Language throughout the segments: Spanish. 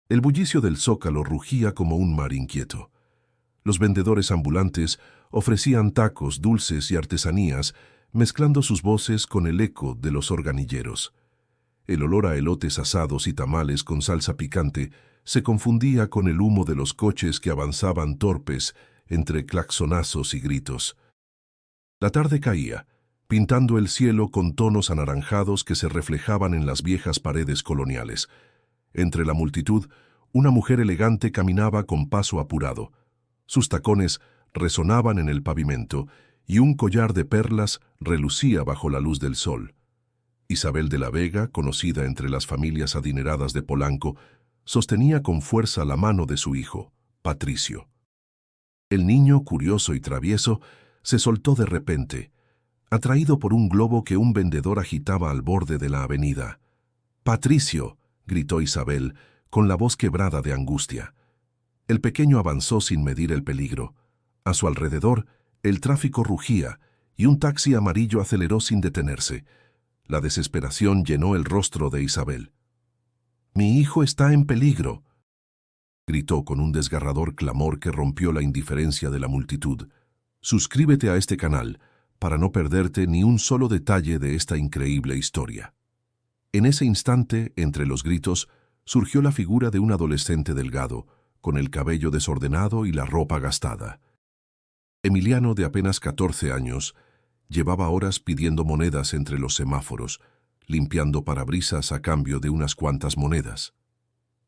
El bullicio del zócalo rugía como un mar inquieto. Los vendedores ambulantes ofrecían tacos, dulces y artesanías, mezclando sus voces con el eco de los organilleros. El olor a elotes asados y tamales con salsa picante se confundía con el humo de los coches que avanzaban torpes entre claxonazos y gritos. La tarde caía, pintando el cielo con tonos anaranjados que se reflejaban en las viejas paredes coloniales. Entre la multitud, una mujer elegante caminaba con paso apurado. Sus tacones resonaban en el pavimento y un collar de perlas relucía bajo la luz del sol. Isabel de la Vega, conocida entre las familias adineradas de Polanco, sostenía con fuerza la mano de su hijo, Patricio. El niño, curioso y travieso, se soltó de repente, atraído por un globo que un vendedor agitaba al borde de la avenida. «¡Patricio!», gritó Isabel, con la voz quebrada de angustia. El pequeño avanzó sin medir el peligro. A su alrededor, el tráfico rugía y un taxi amarillo aceleró sin detenerse. La desesperación llenó el rostro de Isabel. «¡Mi hijo está en peligro!», gritó con un desgarrador clamor que rompió la indiferencia de la multitud. Suscríbete a este canal para no perderte ni un solo detalle de esta increíble historia. En ese instante, entre los gritos, surgió la figura de un adolescente delgado, con el cabello desordenado y la ropa gastada. Emiliano, de apenas 14 años, llevaba horas pidiendo monedas entre los semáforos, limpiando parabrisas a cambio de unas cuantas monedas.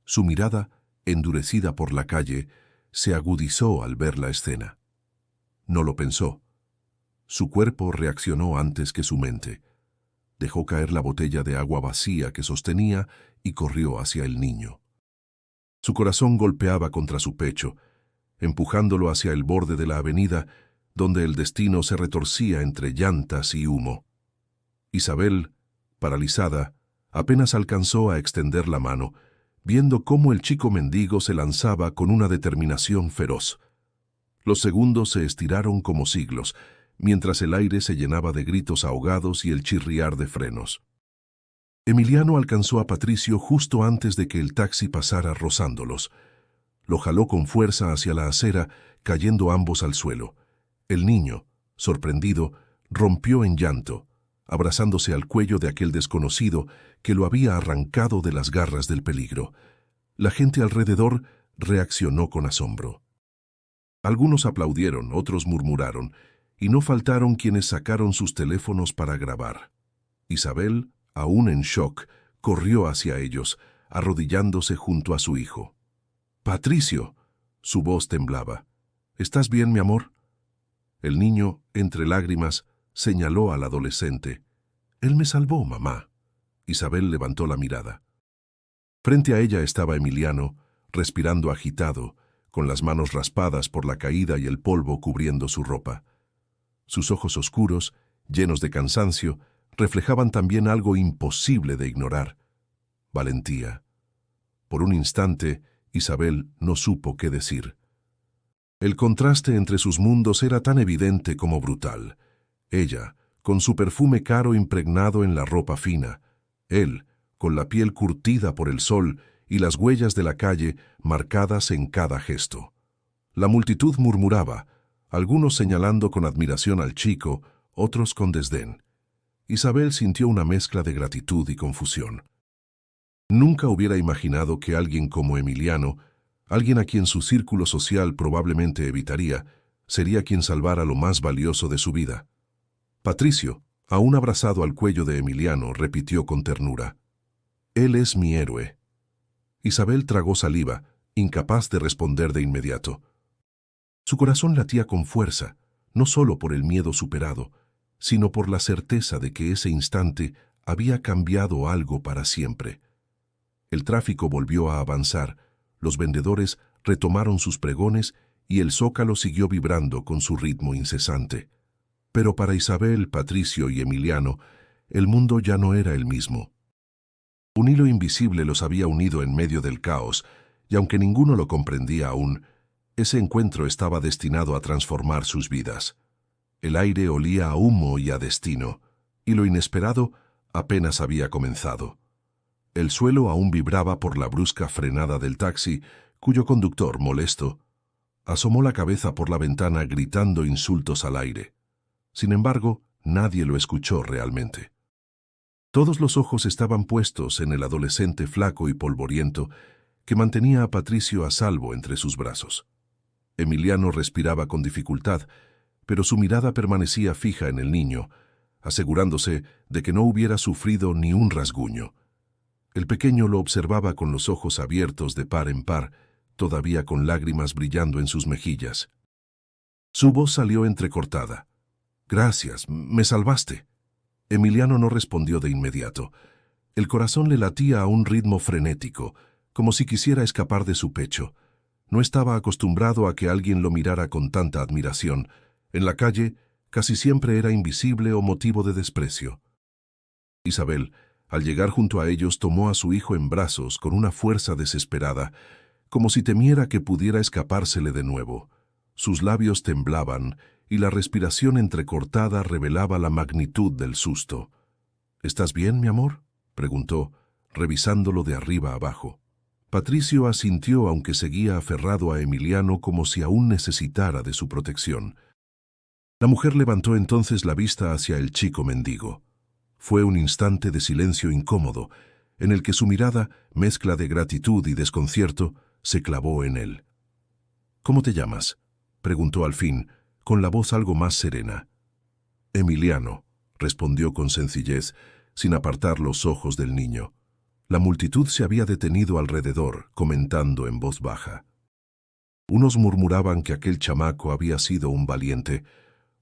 Su mirada, endurecida por la calle, se agudizó al ver la escena. No lo pensó. Su cuerpo reaccionó antes que su mente. Dejó caer la botella de agua vacía que sostenía y corrió hacia el niño. Su corazón golpeaba contra su pecho, empujándolo hacia el borde de la avenida, donde el destino se retorcía entre llantas y humo. Isabel, paralizada, apenas alcanzó a extender la mano, viendo cómo el chico mendigo se lanzaba con una determinación feroz. Los segundos se estiraron como siglos, mientras el aire se llenaba de gritos ahogados y el chirriar de frenos. Emiliano alcanzó a Patricio justo antes de que el taxi pasara rozándolos. Lo jaló con fuerza hacia la acera, cayendo ambos al suelo. El niño, sorprendido, rompió en llanto, abrazándose al cuello de aquel desconocido que lo había arrancado de las garras del peligro. La gente alrededor reaccionó con asombro. Algunos aplaudieron, otros murmuraron, y no faltaron quienes sacaron sus teléfonos para grabar. Isabel, aún en shock, corrió hacia ellos, arrodillándose junto a su hijo. «¡Patricio!», su voz temblaba. «¿Estás bien, mi amor?». El niño, entre lágrimas, señaló al adolescente. «Él me salvó, mamá». Isabel levantó la mirada. Frente a ella estaba Emiliano, respirando agitado, con las manos raspadas por la caída y el polvo cubriendo su ropa. Sus ojos oscuros, llenos de cansancio, reflejaban también algo imposible de ignorar: valentía. Por un instante, Isabel no supo qué decir. El contraste entre sus mundos era tan evidente como brutal. Ella, con su perfume caro impregnado en la ropa fina; él, con la piel curtida por el sol y las huellas de la calle marcadas en cada gesto. La multitud murmuraba, algunos señalando con admiración al chico, otros con desdén. Isabel sintió una mezcla de gratitud y confusión. Nunca hubiera imaginado que alguien como Emiliano, alguien a quien su círculo social probablemente evitaría, sería quien salvara lo más valioso de su vida. Patricio, aún abrazado al cuello de Emiliano, repitió con ternura: «Él es mi héroe». Isabel tragó saliva, incapaz de responder de inmediato. Su corazón latía con fuerza, no solo por el miedo superado, sino por la certeza de que ese instante había cambiado algo para siempre. El tráfico volvió a avanzar, los vendedores retomaron sus pregones y el zócalo siguió vibrando con su ritmo incesante. Pero para Isabel, Patricio y Emiliano, el mundo ya no era el mismo. Un hilo invisible los había unido en medio del caos, y aunque ninguno lo comprendía aún, ese encuentro estaba destinado a transformar sus vidas. El aire olía a humo y a destino, y lo inesperado apenas había comenzado. El suelo aún vibraba por la brusca frenada del taxi, cuyo conductor, molesto, asomó la cabeza por la ventana gritando insultos al aire. Sin embargo, nadie lo escuchó realmente. Todos los ojos estaban puestos en el adolescente flaco y polvoriento que mantenía a Patricio a salvo entre sus brazos. Emiliano respiraba con dificultad, pero su mirada permanecía fija en el niño, asegurándose de que no hubiera sufrido ni un rasguño. El pequeño lo observaba con los ojos abiertos de par en par, todavía con lágrimas brillando en sus mejillas. Su voz salió entrecortada. «Gracias, me salvaste». Emiliano no respondió de inmediato. El corazón le latía a un ritmo frenético, como si quisiera escapar de su pecho. No estaba acostumbrado a que alguien lo mirara con tanta admiración. En la calle, casi siempre era invisible o motivo de desprecio. Isabel, al llegar junto a ellos, tomó a su hijo en brazos con una fuerza desesperada, como si temiera que pudiera escapársele de nuevo. Sus labios temblaban y la respiración entrecortada revelaba la magnitud del susto. «¿Estás bien, mi amor?», preguntó, revisándolo de arriba abajo. Patricio asintió, aunque seguía aferrado a Emiliano como si aún necesitara de su protección. La mujer levantó entonces la vista hacia el chico mendigo. Fue un instante de silencio incómodo, en el que su mirada, mezcla de gratitud y desconcierto, se clavó en él. «¿Cómo te llamas?», preguntó al fin, con la voz algo más serena. «Emiliano», respondió con sencillez, sin apartar los ojos del niño. La multitud se había detenido alrededor, comentando en voz baja. Unos murmuraban que aquel chamaco había sido un valiente,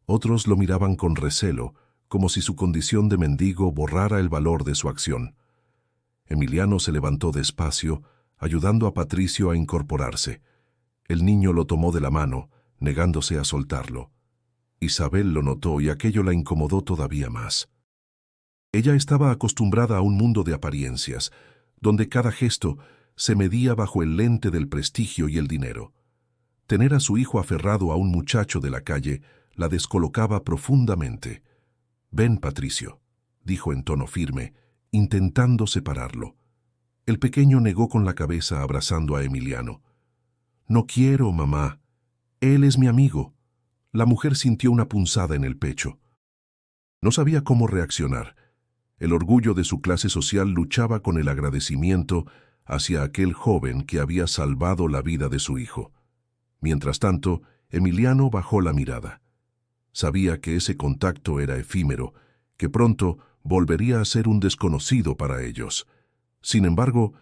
otros lo miraban con recelo, como si su condición de mendigo borrara el valor de su acción. Emiliano se levantó despacio, ayudando a Patricio a incorporarse. El niño lo tomó de la mano, negándose a soltarlo. Isabel lo notó y aquello la incomodó todavía más. Ella estaba acostumbrada a un mundo de apariencias, donde cada gesto se medía bajo el lente del prestigio y el dinero. Tener a su hijo aferrado a un muchacho de la calle la descolocaba profundamente. «Ven, Patricio», dijo en tono firme, intentando separarlo. El pequeño negó con la cabeza abrazando a Emiliano. «No quiero, mamá. Él es mi amigo». La mujer sintió una punzada en el pecho. No sabía cómo reaccionar. El orgullo de su clase social luchaba con el agradecimiento hacia aquel joven que había salvado la vida de su hijo. Mientras tanto, Emiliano bajó la mirada. Sabía que ese contacto era efímero, que pronto volvería a ser un desconocido para ellos. Sin embargo,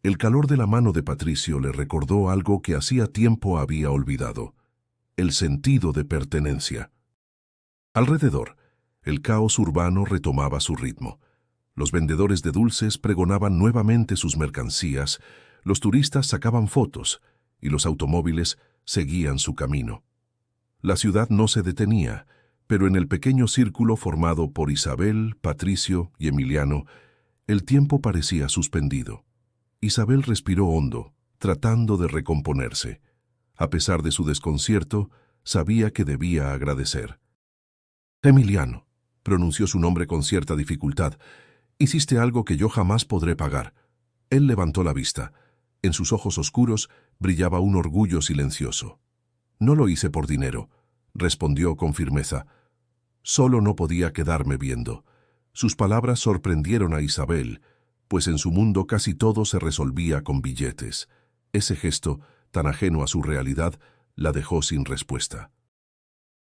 el calor de la mano de Patricio le recordó algo que hacía tiempo había olvidado: el sentido de pertenencia. Alrededor, el caos urbano retomaba su ritmo. Los vendedores de dulces pregonaban nuevamente sus mercancías, los turistas sacaban fotos y los automóviles seguían su camino. La ciudad no se detenía, pero en el pequeño círculo formado por Isabel, Patricio y Emiliano, el tiempo parecía suspendido. Isabel respiró hondo, tratando de recomponerse. A pesar de su desconcierto, sabía que debía agradecer. «Emiliano», pronunció su nombre con cierta dificultad, «hiciste algo que yo jamás podré pagar». Él levantó la vista. En sus ojos oscuros brillaba un orgullo silencioso. «No lo hice por dinero», respondió con firmeza. «Solo no podía quedarme viendo». Sus palabras sorprendieron a Isabel, pues en su mundo casi todo se resolvía con billetes. Ese gesto, tan ajeno a su realidad, la dejó sin respuesta.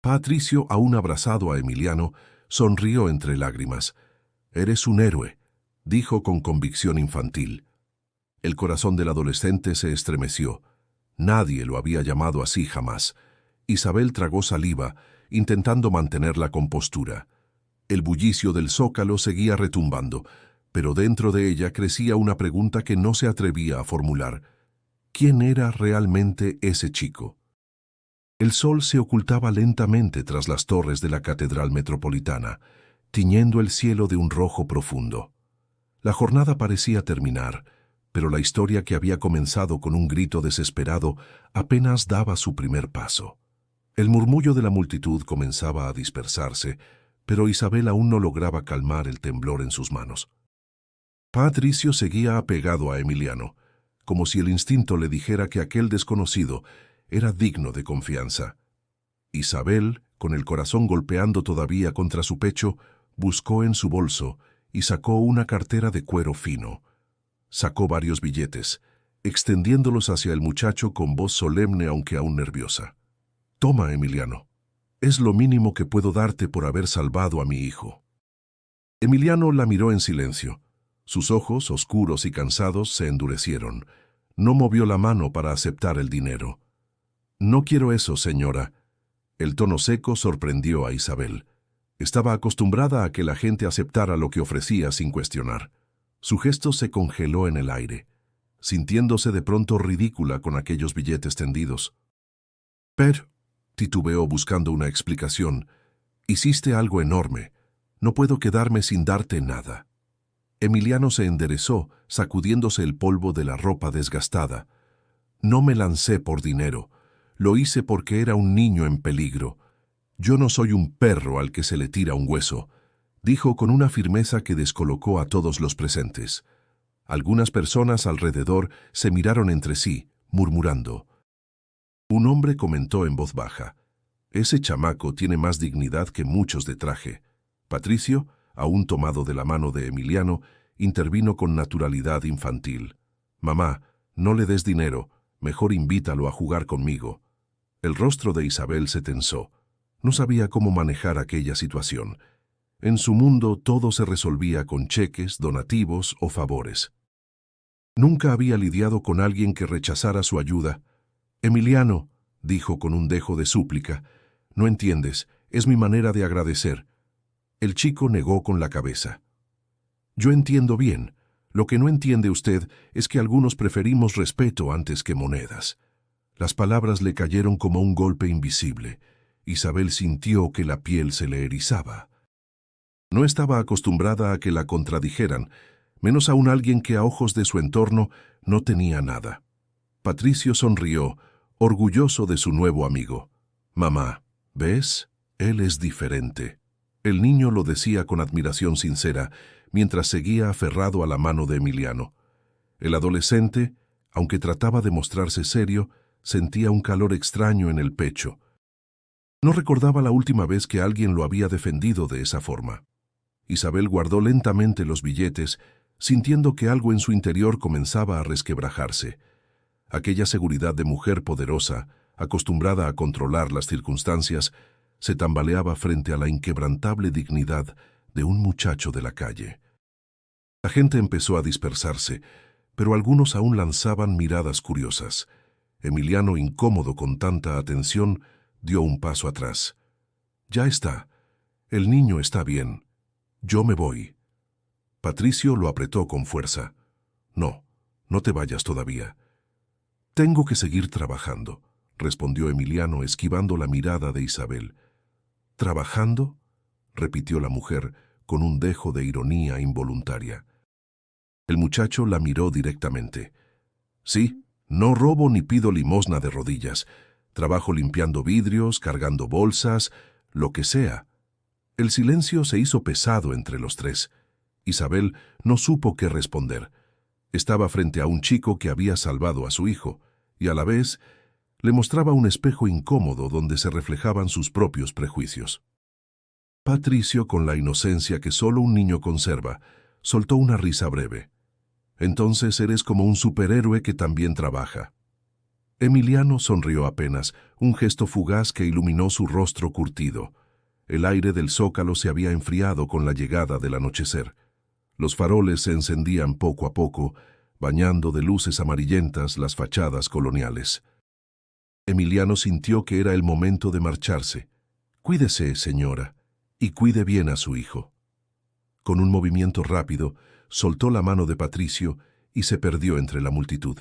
Patricio, aún abrazado a Emiliano, sonrió entre lágrimas. «Eres un héroe», dijo con convicción infantil. El corazón del adolescente se estremeció. Nadie lo había llamado así jamás. Isabel tragó saliva, intentando mantener la compostura. El bullicio del zócalo seguía retumbando, pero dentro de ella crecía una pregunta que no se atrevía a formular. ¿Quién era realmente ese chico? El sol se ocultaba lentamente tras las torres de la Catedral Metropolitana, tiñendo el cielo de un rojo profundo. La jornada parecía terminar, pero la historia que había comenzado con un grito desesperado apenas daba su primer paso. El murmullo de la multitud comenzaba a dispersarse, pero Isabel aún no lograba calmar el temblor en sus manos. Patricio seguía apegado a Emiliano, como si el instinto le dijera que aquel desconocido era digno de confianza. Isabel, con el corazón golpeando todavía contra su pecho, buscó en su bolso y sacó una cartera de cuero fino. Sacó varios billetes, extendiéndolos hacia el muchacho con voz solemne aunque aún nerviosa. «Toma, Emiliano. Es lo mínimo que puedo darte por haber salvado a mi hijo». Emiliano la miró en silencio. Sus ojos, oscuros y cansados, se endurecieron. No movió la mano para aceptar el dinero. «No quiero eso, señora». El tono seco sorprendió a Isabel. Estaba acostumbrada a que la gente aceptara lo que ofrecía sin cuestionar. Su gesto se congeló en el aire, sintiéndose de pronto ridícula con aquellos billetes tendidos. «Pero», titubeó buscando una explicación, «hiciste algo enorme. No puedo quedarme sin darte nada». Emiliano se enderezó, sacudiéndose el polvo de la ropa desgastada. «No me lancé por dinero. Lo hice porque era un niño en peligro. Yo no soy un perro al que se le tira un hueso», dijo con una firmeza que descolocó a todos los presentes. Algunas personas alrededor se miraron entre sí, murmurando. Un hombre comentó en voz baja: «Ese chamaco tiene más dignidad que muchos de traje». Patricio, aún tomado de la mano de Emiliano, intervino con naturalidad infantil. «Mamá, no le des dinero, mejor invítalo a jugar conmigo». El rostro de Isabel se tensó. No sabía cómo manejar aquella situación. En su mundo todo se resolvía con cheques, donativos o favores. Nunca había lidiado con alguien que rechazara su ayuda. «Emiliano», dijo con un dejo de súplica, «no entiendes, es mi manera de agradecer». El chico negó con la cabeza. «Yo entiendo bien. Lo que no entiende usted es que algunos preferimos respeto antes que monedas». Las palabras le cayeron como un golpe invisible. Isabel sintió que la piel se le erizaba. No estaba acostumbrada a que la contradijeran, menos aún alguien que a ojos de su entorno no tenía nada. Patricio sonrió, orgulloso de su nuevo amigo. «Mamá, ¿ves? Él es diferente». El niño lo decía con admiración sincera, mientras seguía aferrado a la mano de Emiliano. El adolescente, aunque trataba de mostrarse serio, sentía un calor extraño en el pecho. No recordaba la última vez que alguien lo había defendido de esa forma. Isabel guardó lentamente los billetes, sintiendo que algo en su interior comenzaba a resquebrajarse. Aquella seguridad de mujer poderosa, acostumbrada a controlar las circunstancias, se tambaleaba frente a la inquebrantable dignidad de un muchacho de la calle. La gente empezó a dispersarse, pero algunos aún lanzaban miradas curiosas. Emiliano, incómodo con tanta atención, dio un paso atrás. «Ya está. El niño está bien. Yo me voy». Patricio lo apretó con fuerza. «No, no te vayas todavía». «Tengo que seguir trabajando», respondió Emiliano, esquivando la mirada de Isabel. «¿Trabajando?», repitió la mujer, con un dejo de ironía involuntaria. El muchacho la miró directamente. «Sí, no robo ni pido limosna de rodillas. Trabajo limpiando vidrios, cargando bolsas, lo que sea». El silencio se hizo pesado entre los tres. Isabel no supo qué responder. Estaba frente a un chico que había salvado a su hijo, y a la vez le mostraba un espejo incómodo donde se reflejaban sus propios prejuicios. Patricio, con la inocencia que solo un niño conserva, soltó una risa breve. «Entonces eres como un superhéroe que también trabaja». Emiliano sonrió apenas, un gesto fugaz que iluminó su rostro curtido. El aire del zócalo se había enfriado con la llegada del anochecer. Los faroles se encendían poco a poco, bañando de luces amarillentas las fachadas coloniales. Emiliano sintió que era el momento de marcharse. «Cuídese, señora, y cuide bien a su hijo». Con un movimiento rápido, soltó la mano de Patricio y se perdió entre la multitud.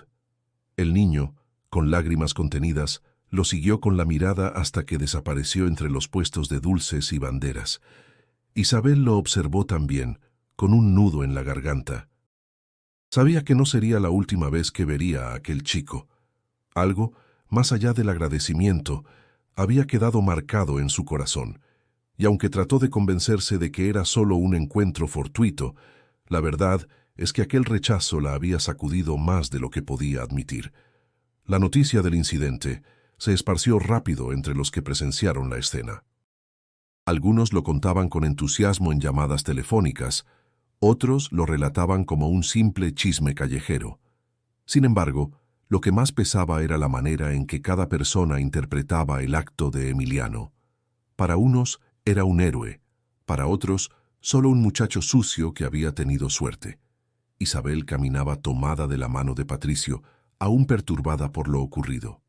El niño, con lágrimas contenidas, lo siguió con la mirada hasta que desapareció entre los puestos de dulces y banderas. Isabel lo observó también, con un nudo en la garganta. Sabía que no sería la última vez que vería a aquel chico. Algo, más allá del agradecimiento, había quedado marcado en su corazón, y aunque trató de convencerse de que era solo un encuentro fortuito, la verdad es que aquel rechazo la había sacudido más de lo que podía admitir. La noticia del incidente se esparció rápido entre los que presenciaron la escena. Algunos lo contaban con entusiasmo en llamadas telefónicas, otros lo relataban como un simple chisme callejero. Sin embargo, lo que más pesaba era la manera en que cada persona interpretaba el acto de Emiliano. Para unos era un héroe, para otros solo un muchacho sucio que había tenido suerte. Isabel caminaba tomada de la mano de Patricio, aún perturbada por lo ocurrido.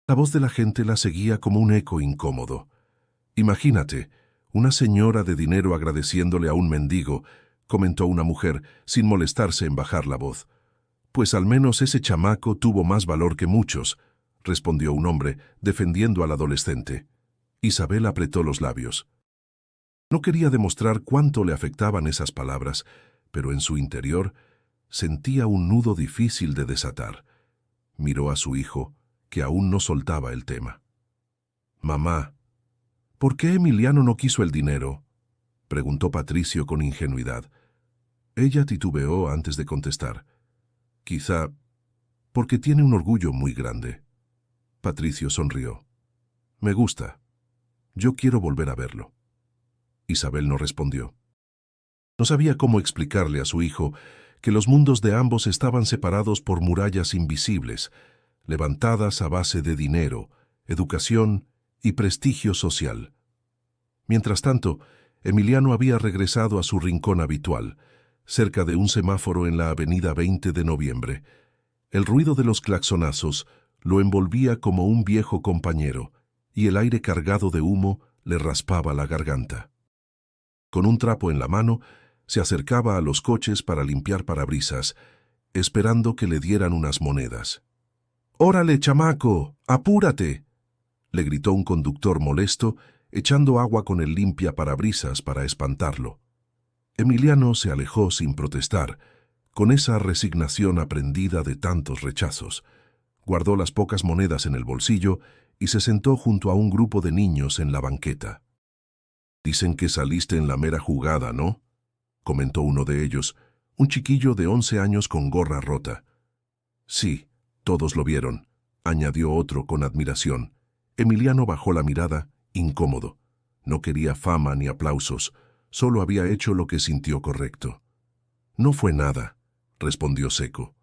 La voz de la gente la seguía como un eco incómodo. «Imagínate, una señora de dinero agradeciéndole a un mendigo», comentó una mujer, sin molestarse en bajar la voz. «Pues al menos ese chamaco tuvo más valor que muchos», respondió un hombre, defendiendo al adolescente. Isabel apretó los labios. No quería demostrar cuánto le afectaban esas palabras, pero en su interior sentía un nudo difícil de desatar. Miró a su hijo, que aún no soltaba el tema. «Mamá, ¿por qué Emiliano no quiso el dinero?», preguntó Patricio con ingenuidad. Ella titubeó antes de contestar. «Quizá porque tiene un orgullo muy grande». Patricio sonrió. «Me gusta. Yo quiero volver a verlo». Isabel no respondió. No sabía cómo explicarle a su hijo que los mundos de ambos estaban separados por murallas invisibles, levantadas a base de dinero, educación y prestigio social. Mientras tanto, Emiliano había regresado a su rincón habitual, cerca de un semáforo en la avenida 20 de noviembre. El ruido de los claxonazos lo envolvía como un viejo compañero, y el aire cargado de humo le raspaba la garganta. Con un trapo en la mano, se acercaba a los coches para limpiar parabrisas, esperando que le dieran unas monedas. «¡Órale, chamaco! ¡Apúrate!», le gritó un conductor molesto, echando agua con el limpiaparabrisas para espantarlo. Emiliano se alejó sin protestar, con esa resignación aprendida de tantos rechazos. Guardó las pocas monedas en el bolsillo y se sentó junto a un grupo de niños en la banqueta. «Dicen que saliste en la mera jugada, ¿no?», comentó uno de ellos, un chiquillo de 11 años con gorra rota. «Sí, todos lo vieron», añadió otro con admiración. Emiliano bajó la mirada, incómodo. No quería fama ni aplausos, solo había hecho lo que sintió correcto. «No fue nada», respondió seco.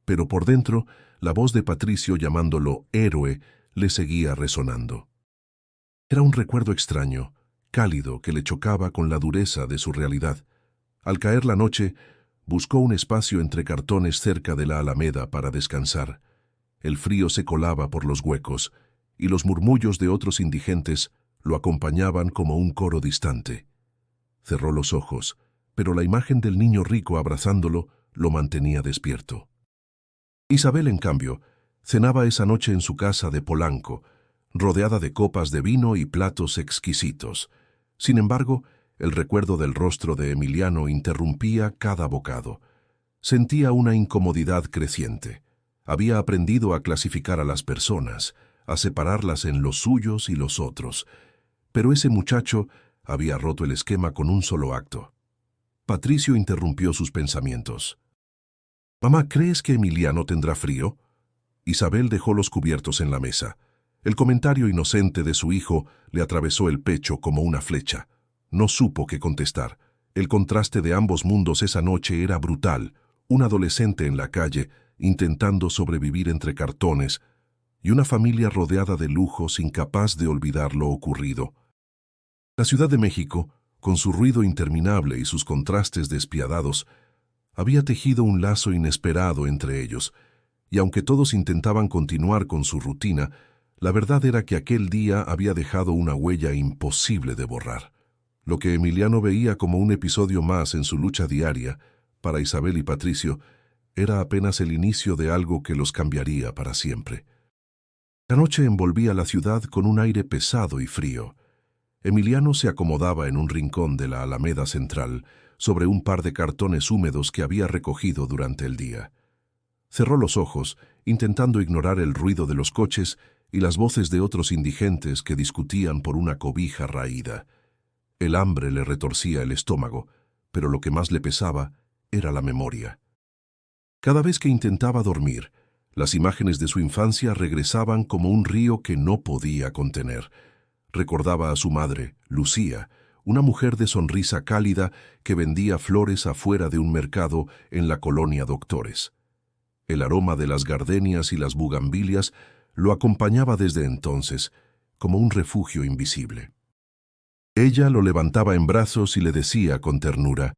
Pero por dentro, la voz de Patricio llamándolo héroe le seguía resonando. Era un recuerdo extraño, cálido, que le chocaba con la dureza de su realidad. Al caer la noche, buscó un espacio entre cartones cerca de la alameda para descansar. El frío se colaba por los huecos, y los murmullos de otros indigentes lo acompañaban como un coro distante. Cerró los ojos, pero la imagen del niño rico abrazándolo lo mantenía despierto. Isabel, en cambio, cenaba esa noche en su casa de Polanco, rodeada de copas de vino y platos exquisitos. Sin embargo, el recuerdo del rostro de Emiliano interrumpía cada bocado. Sentía una incomodidad creciente. Había aprendido a clasificar a las personas, a separarlas en los suyos y los otros. Pero ese muchacho había roto el esquema con un solo acto. Patricio interrumpió sus pensamientos. «Mamá, ¿crees que Emiliano tendrá frío?». Isabel dejó los cubiertos en la mesa. El comentario inocente de su hijo le atravesó el pecho como una flecha. No supo qué contestar. El contraste de ambos mundos esa noche era brutal. Un adolescente en la calle, intentando sobrevivir entre cartones, y una familia rodeada de lujos incapaz de olvidar lo ocurrido. La Ciudad de México, con su ruido interminable y sus contrastes despiadados, había tejido un lazo inesperado entre ellos, y aunque todos intentaban continuar con su rutina, la verdad era que aquel día había dejado una huella imposible de borrar. Lo que Emiliano veía como un episodio más en su lucha diaria, para Isabel y Patricio, era apenas el inicio de algo que los cambiaría para siempre. La noche envolvía la ciudad con un aire pesado y frío. Emiliano se acomodaba en un rincón de la Alameda Central, sobre un par de cartones húmedos que había recogido durante el día. Cerró los ojos, intentando ignorar el ruido de los coches y las voces de otros indigentes que discutían por una cobija raída. El hambre le retorcía el estómago, pero lo que más le pesaba era la memoria. Cada vez que intentaba dormir, las imágenes de su infancia regresaban como un río que no podía contener. Recordaba a su madre, Lucía, una mujer de sonrisa cálida que vendía flores afuera de un mercado en la colonia Doctores. El aroma de las gardenias y las bugambilias lo acompañaba desde entonces, como un refugio invisible. Ella lo levantaba en brazos y le decía con ternura: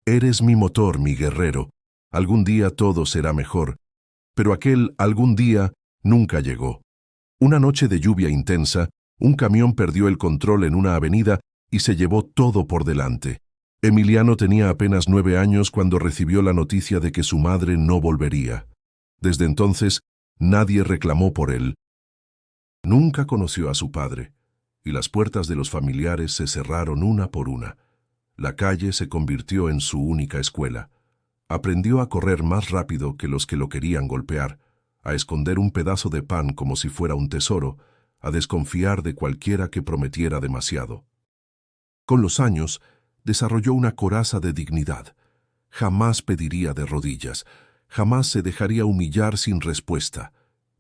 «Eres mi motor, mi guerrero. Algún día todo será mejor». Pero aquel algún día nunca llegó. Una noche de lluvia intensa, un camión perdió el control en una avenida y se llevó todo por delante. Emiliano tenía apenas 9 años cuando recibió la noticia de que su madre no volvería. Desde entonces, nadie reclamó por él. Nunca conoció a su padre, y las puertas de los familiares se cerraron una por una. La calle se convirtió en su única escuela. Aprendió a correr más rápido que los que lo querían golpear, a esconder un pedazo de pan como si fuera un tesoro, a desconfiar de cualquiera que prometiera demasiado. Con los años, desarrolló una coraza de dignidad. Jamás pediría de rodillas, jamás se dejaría humillar sin respuesta.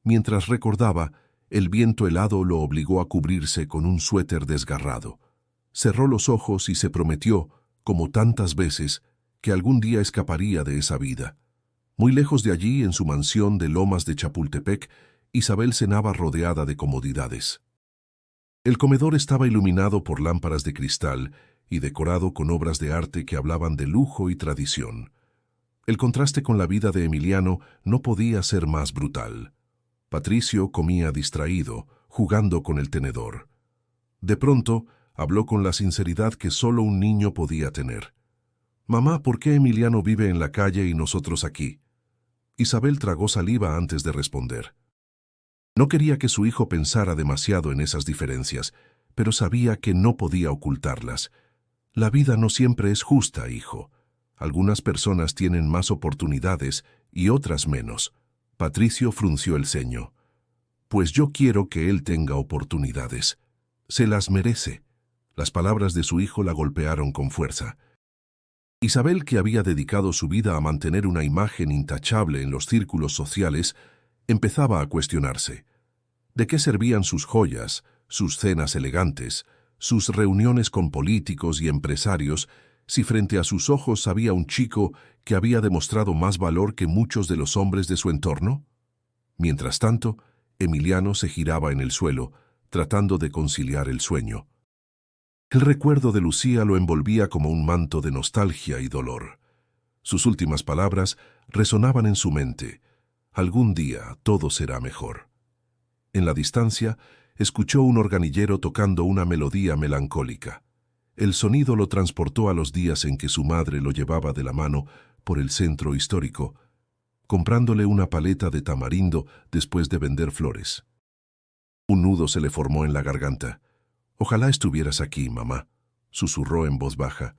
Mientras recordaba, el viento helado lo obligó a cubrirse con un suéter desgarrado. Cerró los ojos y se prometió, como tantas veces, que algún día escaparía de esa vida. Muy lejos de allí, en su mansión de Lomas de Chapultepec, Isabel cenaba rodeada de comodidades. El comedor estaba iluminado por lámparas de cristal y decorado con obras de arte que hablaban de lujo y tradición. El contraste con la vida de Emiliano no podía ser más brutal. Patricio comía distraído, jugando con el tenedor. De pronto, habló con la sinceridad que solo un niño podía tener. «Mamá, ¿por qué Emiliano vive en la calle y nosotros aquí?» Isabel tragó saliva antes de responder. No quería que su hijo pensara demasiado en esas diferencias, pero sabía que no podía ocultarlas. La vida no siempre es justa, hijo. Algunas personas tienen más oportunidades y otras menos. Patricio frunció el ceño. «Pues yo quiero que él tenga oportunidades. Se las merece». Las palabras de su hijo la golpearon con fuerza. Isabel, que había dedicado su vida a mantener una imagen intachable en los círculos sociales, empezaba a cuestionarse. ¿De qué servían sus joyas, sus cenas elegantes, sus reuniones con políticos y empresarios, si frente a sus ojos había un chico que había demostrado más valor que muchos de los hombres de su entorno? Mientras tanto, Emiliano se giraba en el suelo, tratando de conciliar el sueño. El recuerdo de Lucía lo envolvía como un manto de nostalgia y dolor. Sus últimas palabras resonaban en su mente: «Algún día todo será mejor». En la distancia, escuchó un organillero tocando una melodía melancólica. El sonido lo transportó a los días en que su madre lo llevaba de la mano por el centro histórico, comprándole una paleta de tamarindo después de vender flores. Un nudo se le formó en la garganta. «Ojalá estuvieras aquí, mamá», susurró en voz baja.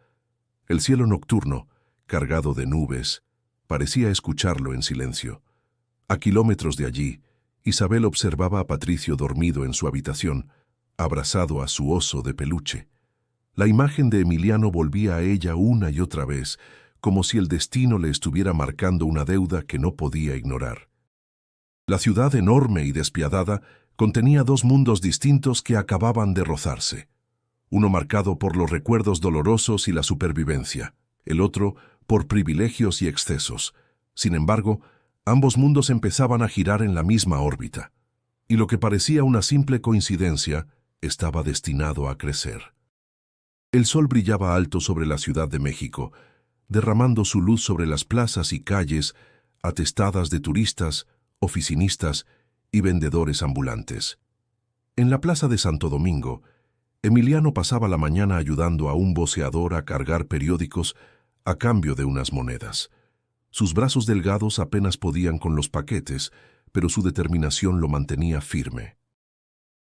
El cielo nocturno, cargado de nubes, parecía escucharlo en silencio. A kilómetros de allí, Isabel observaba a Patricio dormido en su habitación, abrazado a su oso de peluche. La imagen de Emiliano volvía a ella una y otra vez, como si el destino le estuviera marcando una deuda que no podía ignorar. La ciudad enorme y despiadada contenía dos mundos distintos que acababan de rozarse. Uno marcado por los recuerdos dolorosos y la supervivencia, el otro por privilegios y excesos. Sin embargo, ambos mundos empezaban a girar en la misma órbita, y lo que parecía una simple coincidencia estaba destinado a crecer. El sol brillaba alto sobre la Ciudad de México, derramando su luz sobre las plazas y calles atestadas de turistas, oficinistas y vendedores ambulantes. En la plaza de Santo Domingo, Emiliano pasaba la mañana ayudando a un voceador a cargar periódicos a cambio de unas monedas. Sus brazos delgados apenas podían con los paquetes, pero su determinación lo mantenía firme.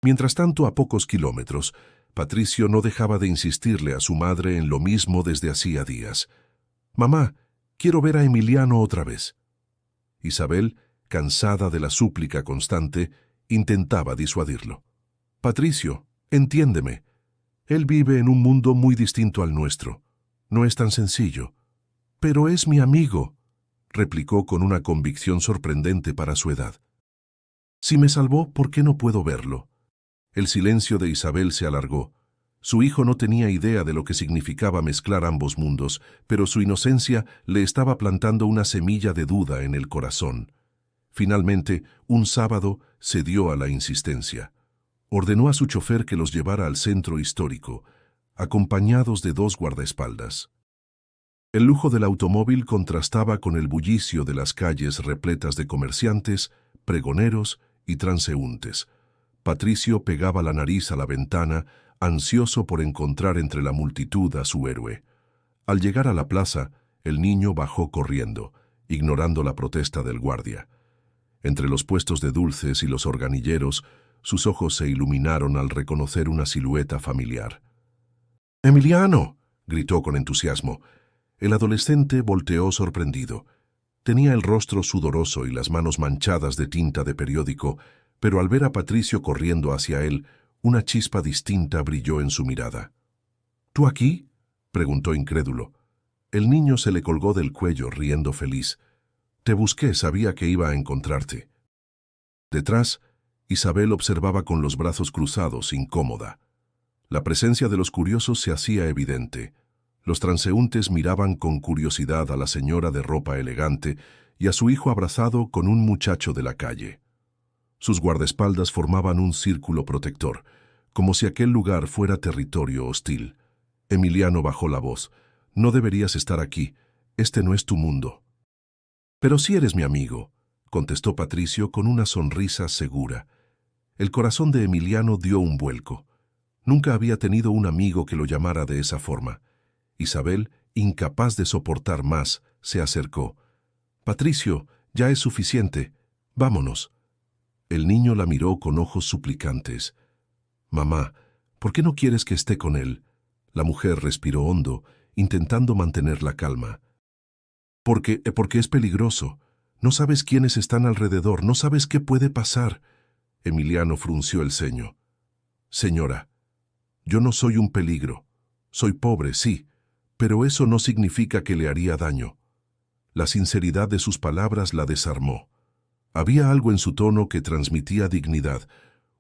Mientras tanto, a pocos kilómetros, Patricio no dejaba de insistirle a su madre en lo mismo desde hacía días. «Mamá, quiero ver a Emiliano otra vez». Isabel, cansada de la súplica constante, intentaba disuadirlo. «Patricio, entiéndeme. Él vive en un mundo muy distinto al nuestro. No es tan sencillo. Pero es mi amigo, replicó con una convicción sorprendente para su edad. Si me salvó, ¿por qué no puedo verlo? El silencio de Isabel se alargó. Su hijo no tenía idea de lo que significaba mezclar ambos mundos, pero su inocencia le estaba plantando una semilla de duda en el corazón. Finalmente, un sábado, cedió a la insistencia. Ordenó a su chofer que los llevara al centro histórico, acompañados de 2 guardaespaldas. El lujo del automóvil contrastaba con el bullicio de las calles repletas de comerciantes, pregoneros y transeúntes. Patricio pegaba la nariz a la ventana, ansioso por encontrar entre la multitud a su héroe. Al llegar a la plaza, el niño bajó corriendo, ignorando la protesta del guardia. Entre los puestos de dulces y los organilleros, sus ojos se iluminaron al reconocer una silueta familiar. «¡Emiliano!», gritó con entusiasmo. El adolescente volteó sorprendido. Tenía el rostro sudoroso y las manos manchadas de tinta de periódico, pero al ver a Patricio corriendo hacia él, una chispa distinta brilló en su mirada. «¿Tú aquí?», preguntó incrédulo. El niño se le colgó del cuello, riendo feliz. «Te busqué, sabía que iba a encontrarte». Detrás, Isabel observaba con los brazos cruzados, incómoda. La presencia de los curiosos se hacía evidente. Los transeúntes miraban con curiosidad a la señora de ropa elegante y a su hijo abrazado con un muchacho de la calle. Sus guardaespaldas formaban un círculo protector, como si aquel lugar fuera territorio hostil. Emiliano bajó la voz. «No deberías estar aquí. Este no es tu mundo». «Pero sí eres mi amigo», contestó Patricio con una sonrisa segura. El corazón de Emiliano dio un vuelco. Nunca había tenido un amigo que lo llamara de esa forma. Isabel, incapaz de soportar más, se acercó. «Patricio, ya es suficiente. Vámonos». El niño la miró con ojos suplicantes. «Mamá, ¿por qué no quieres que esté con él?». La mujer respiró hondo, intentando mantener la calma. Porque es peligroso. No sabes quiénes están alrededor, no sabes qué puede pasar». Emiliano frunció el ceño. «Señora, yo no soy un peligro. Soy pobre, sí, pero eso no significa que le haría daño». La sinceridad de sus palabras la desarmó. Había algo en su tono que transmitía dignidad,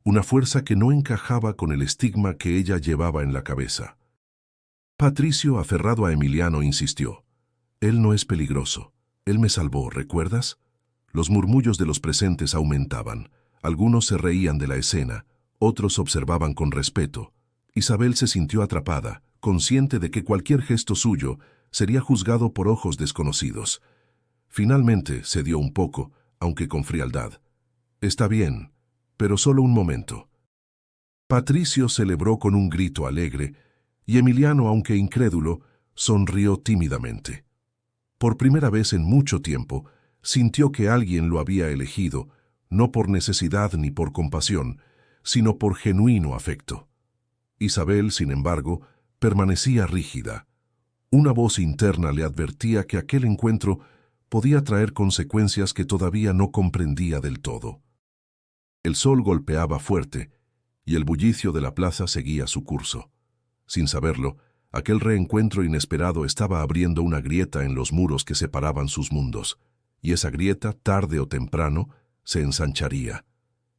una fuerza que no encajaba con el estigma que ella llevaba en la cabeza. Patricio, aferrado a Emiliano, insistió. «Él no es peligroso. Él me salvó, ¿recuerdas?». Los murmullos de los presentes aumentaban. Algunos se reían de la escena, otros observaban con respeto. Isabel se sintió atrapada, consciente de que cualquier gesto suyo sería juzgado por ojos desconocidos. Finalmente cedió un poco, aunque con frialdad. «Está bien, pero solo un momento». Patricio celebró con un grito alegre, y Emiliano, aunque incrédulo, sonrió tímidamente. Por primera vez en mucho tiempo, sintió que alguien lo había elegido, no por necesidad ni por compasión, sino por genuino afecto. Isabel, sin embargo, permanecía rígida. Una voz interna le advertía que aquel encuentro podía traer consecuencias que todavía no comprendía del todo. El sol golpeaba fuerte, y el bullicio de la plaza seguía su curso. Sin saberlo, aquel reencuentro inesperado estaba abriendo una grieta en los muros que separaban sus mundos, y esa grieta, tarde o temprano, se ensancharía.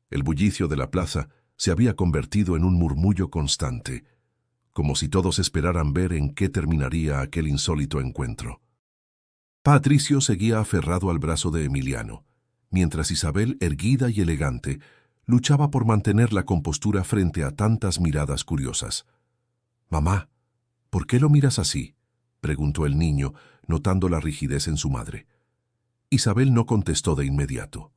El bullicio de la plaza se había convertido en un murmullo constante, como si todos esperaran ver en qué terminaría aquel insólito encuentro. Patricio seguía aferrado al brazo de Emiliano, mientras Isabel, erguida y elegante, luchaba por mantener la compostura frente a tantas miradas curiosas. «Mamá, ¿por qué lo miras así?», preguntó el niño, notando la rigidez en su madre. Isabel no contestó de inmediato.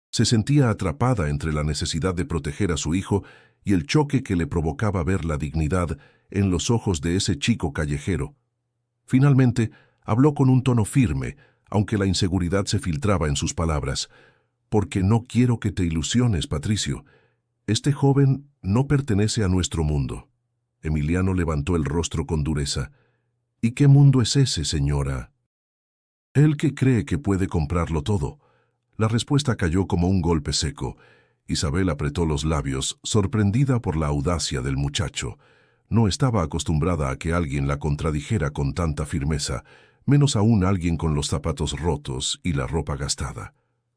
Se sentía atrapada entre la necesidad de proteger a su hijo y el choque que le provocaba ver la dignidad en los ojos de ese chico callejero. Finalmente, habló con un tono firme, aunque la inseguridad se filtraba en sus palabras. «Porque no quiero que te ilusiones, Patricio. Este joven no pertenece a nuestro mundo». Emiliano levantó el rostro con dureza. «¿Y qué mundo es ese, señora?». «El que cree que puede comprarlo todo». La respuesta cayó como un golpe seco. Isabel apretó los labios, sorprendida por la audacia del muchacho. No estaba acostumbrada a que alguien la contradijera con tanta firmeza, menos aún alguien con los zapatos rotos y la ropa gastada.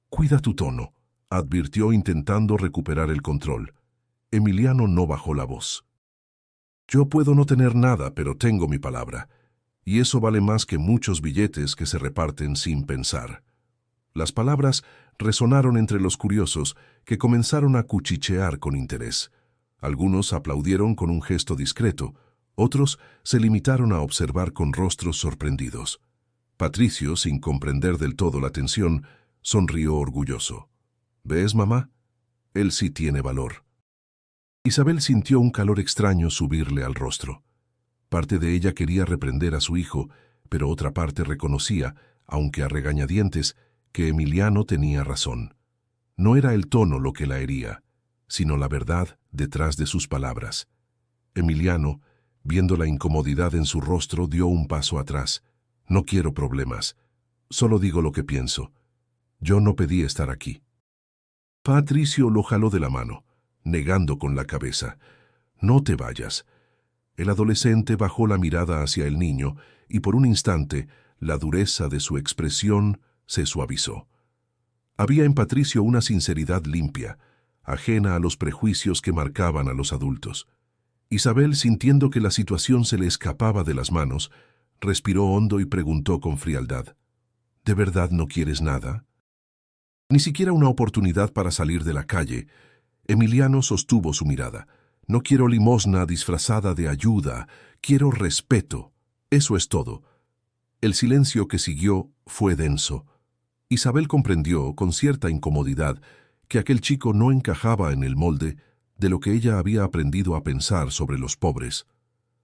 «Cuida tu tono», advirtió intentando recuperar el control. Emiliano no bajó la voz. «Yo puedo no tener nada, pero tengo mi palabra, y eso vale más que muchos billetes que se reparten sin pensar». Las palabras resonaron entre los curiosos, que comenzaron a cuchichear con interés. Algunos aplaudieron con un gesto discreto, otros se limitaron a observar con rostros sorprendidos. Patricio, sin comprender del todo la tensión, sonrió orgulloso. «¿Ves, mamá? Él sí tiene valor». Isabel sintió un calor extraño subirle al rostro. Parte de ella quería reprender a su hijo, pero otra parte reconocía, aunque a regañadientes, que Emiliano tenía razón. No era el tono lo que la hería, sino la verdad detrás de sus palabras. Emiliano, viendo la incomodidad en su rostro, dio un paso atrás. «No quiero problemas. Solo digo lo que pienso. Yo no pedí estar aquí». Patricio lo jaló de la mano, negando con la cabeza. «No te vayas». El adolescente bajó la mirada hacia el niño y por un instante la dureza de su expresión se suavizó. Había en Patricio una sinceridad limpia, ajena a los prejuicios que marcaban a los adultos. Isabel, sintiendo que la situación se le escapaba de las manos, respiró hondo y preguntó con frialdad: «¿De verdad no quieres nada?». Ni siquiera una oportunidad para salir de la calle. Emiliano sostuvo su mirada. «No quiero limosna disfrazada de ayuda, quiero respeto. Eso es todo». El silencio que siguió fue denso. Isabel comprendió, con cierta incomodidad, que aquel chico no encajaba en el molde de lo que ella había aprendido a pensar sobre los pobres.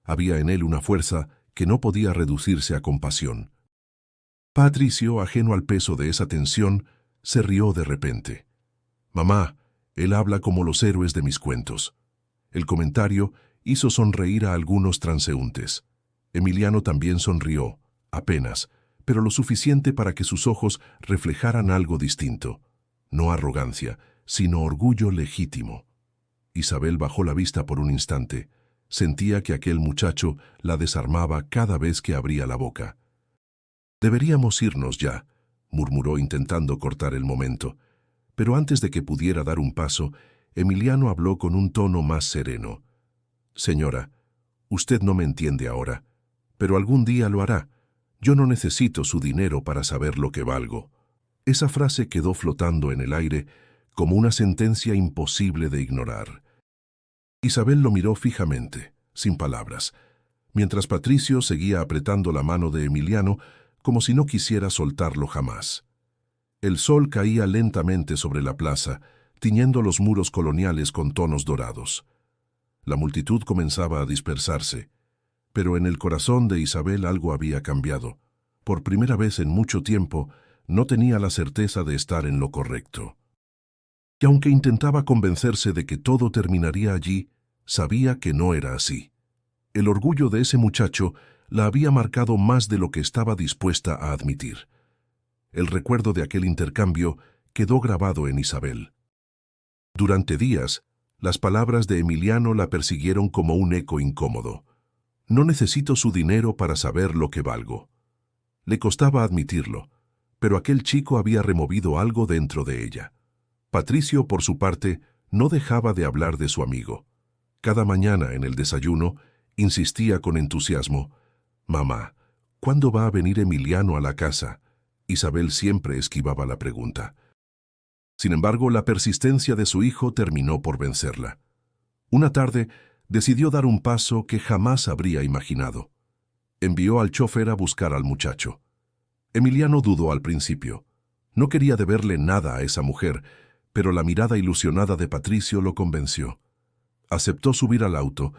Había en él una fuerza que no podía reducirse a compasión. Patricio, ajeno al peso de esa tensión, se rió de repente. «Mamá, él habla como los héroes de mis cuentos». El comentario hizo sonreír a algunos transeúntes. Emiliano también sonrió, apenas, pero lo suficiente para que sus ojos reflejaran algo distinto. No arrogancia, sino orgullo legítimo. Isabel bajó la vista por un instante. Sentía que aquel muchacho la desarmaba cada vez que abría la boca. «Deberíamos irnos ya», murmuró intentando cortar el momento. Pero antes de que pudiera dar un paso, Emiliano habló con un tono más sereno. «Señora, usted no me entiende ahora, pero algún día lo hará. Yo no necesito su dinero para saber lo que valgo». Esa frase quedó flotando en el aire como una sentencia imposible de ignorar. Isabel lo miró fijamente, sin palabras, mientras Patricio seguía apretando la mano de Emiliano como si no quisiera soltarlo jamás. El sol caía lentamente sobre la plaza, tiñendo los muros coloniales con tonos dorados. La multitud comenzaba a dispersarse, pero en el corazón de Isabel algo había cambiado. Por primera vez en mucho tiempo, no tenía la certeza de estar en lo correcto. Y aunque intentaba convencerse de que todo terminaría allí, sabía que no era así. El orgullo de ese muchacho la había marcado más de lo que estaba dispuesta a admitir. El recuerdo de aquel intercambio quedó grabado en Isabel. Durante días, las palabras de Emiliano la persiguieron como un eco incómodo. «No necesito su dinero para saber lo que valgo». Le costaba admitirlo, pero aquel chico había removido algo dentro de ella. Patricio, por su parte, no dejaba de hablar de su amigo. Cada mañana en el desayuno insistía con entusiasmo: «Mamá, ¿cuándo va a venir Emiliano a la casa?». Isabel siempre esquivaba la pregunta. Sin embargo, la persistencia de su hijo terminó por vencerla. Una tarde, decidió dar un paso que jamás habría imaginado. Envió al chofer a buscar al muchacho. Emiliano dudó al principio. No quería deberle nada a esa mujer, pero la mirada ilusionada de Patricio lo convenció. Aceptó subir al auto,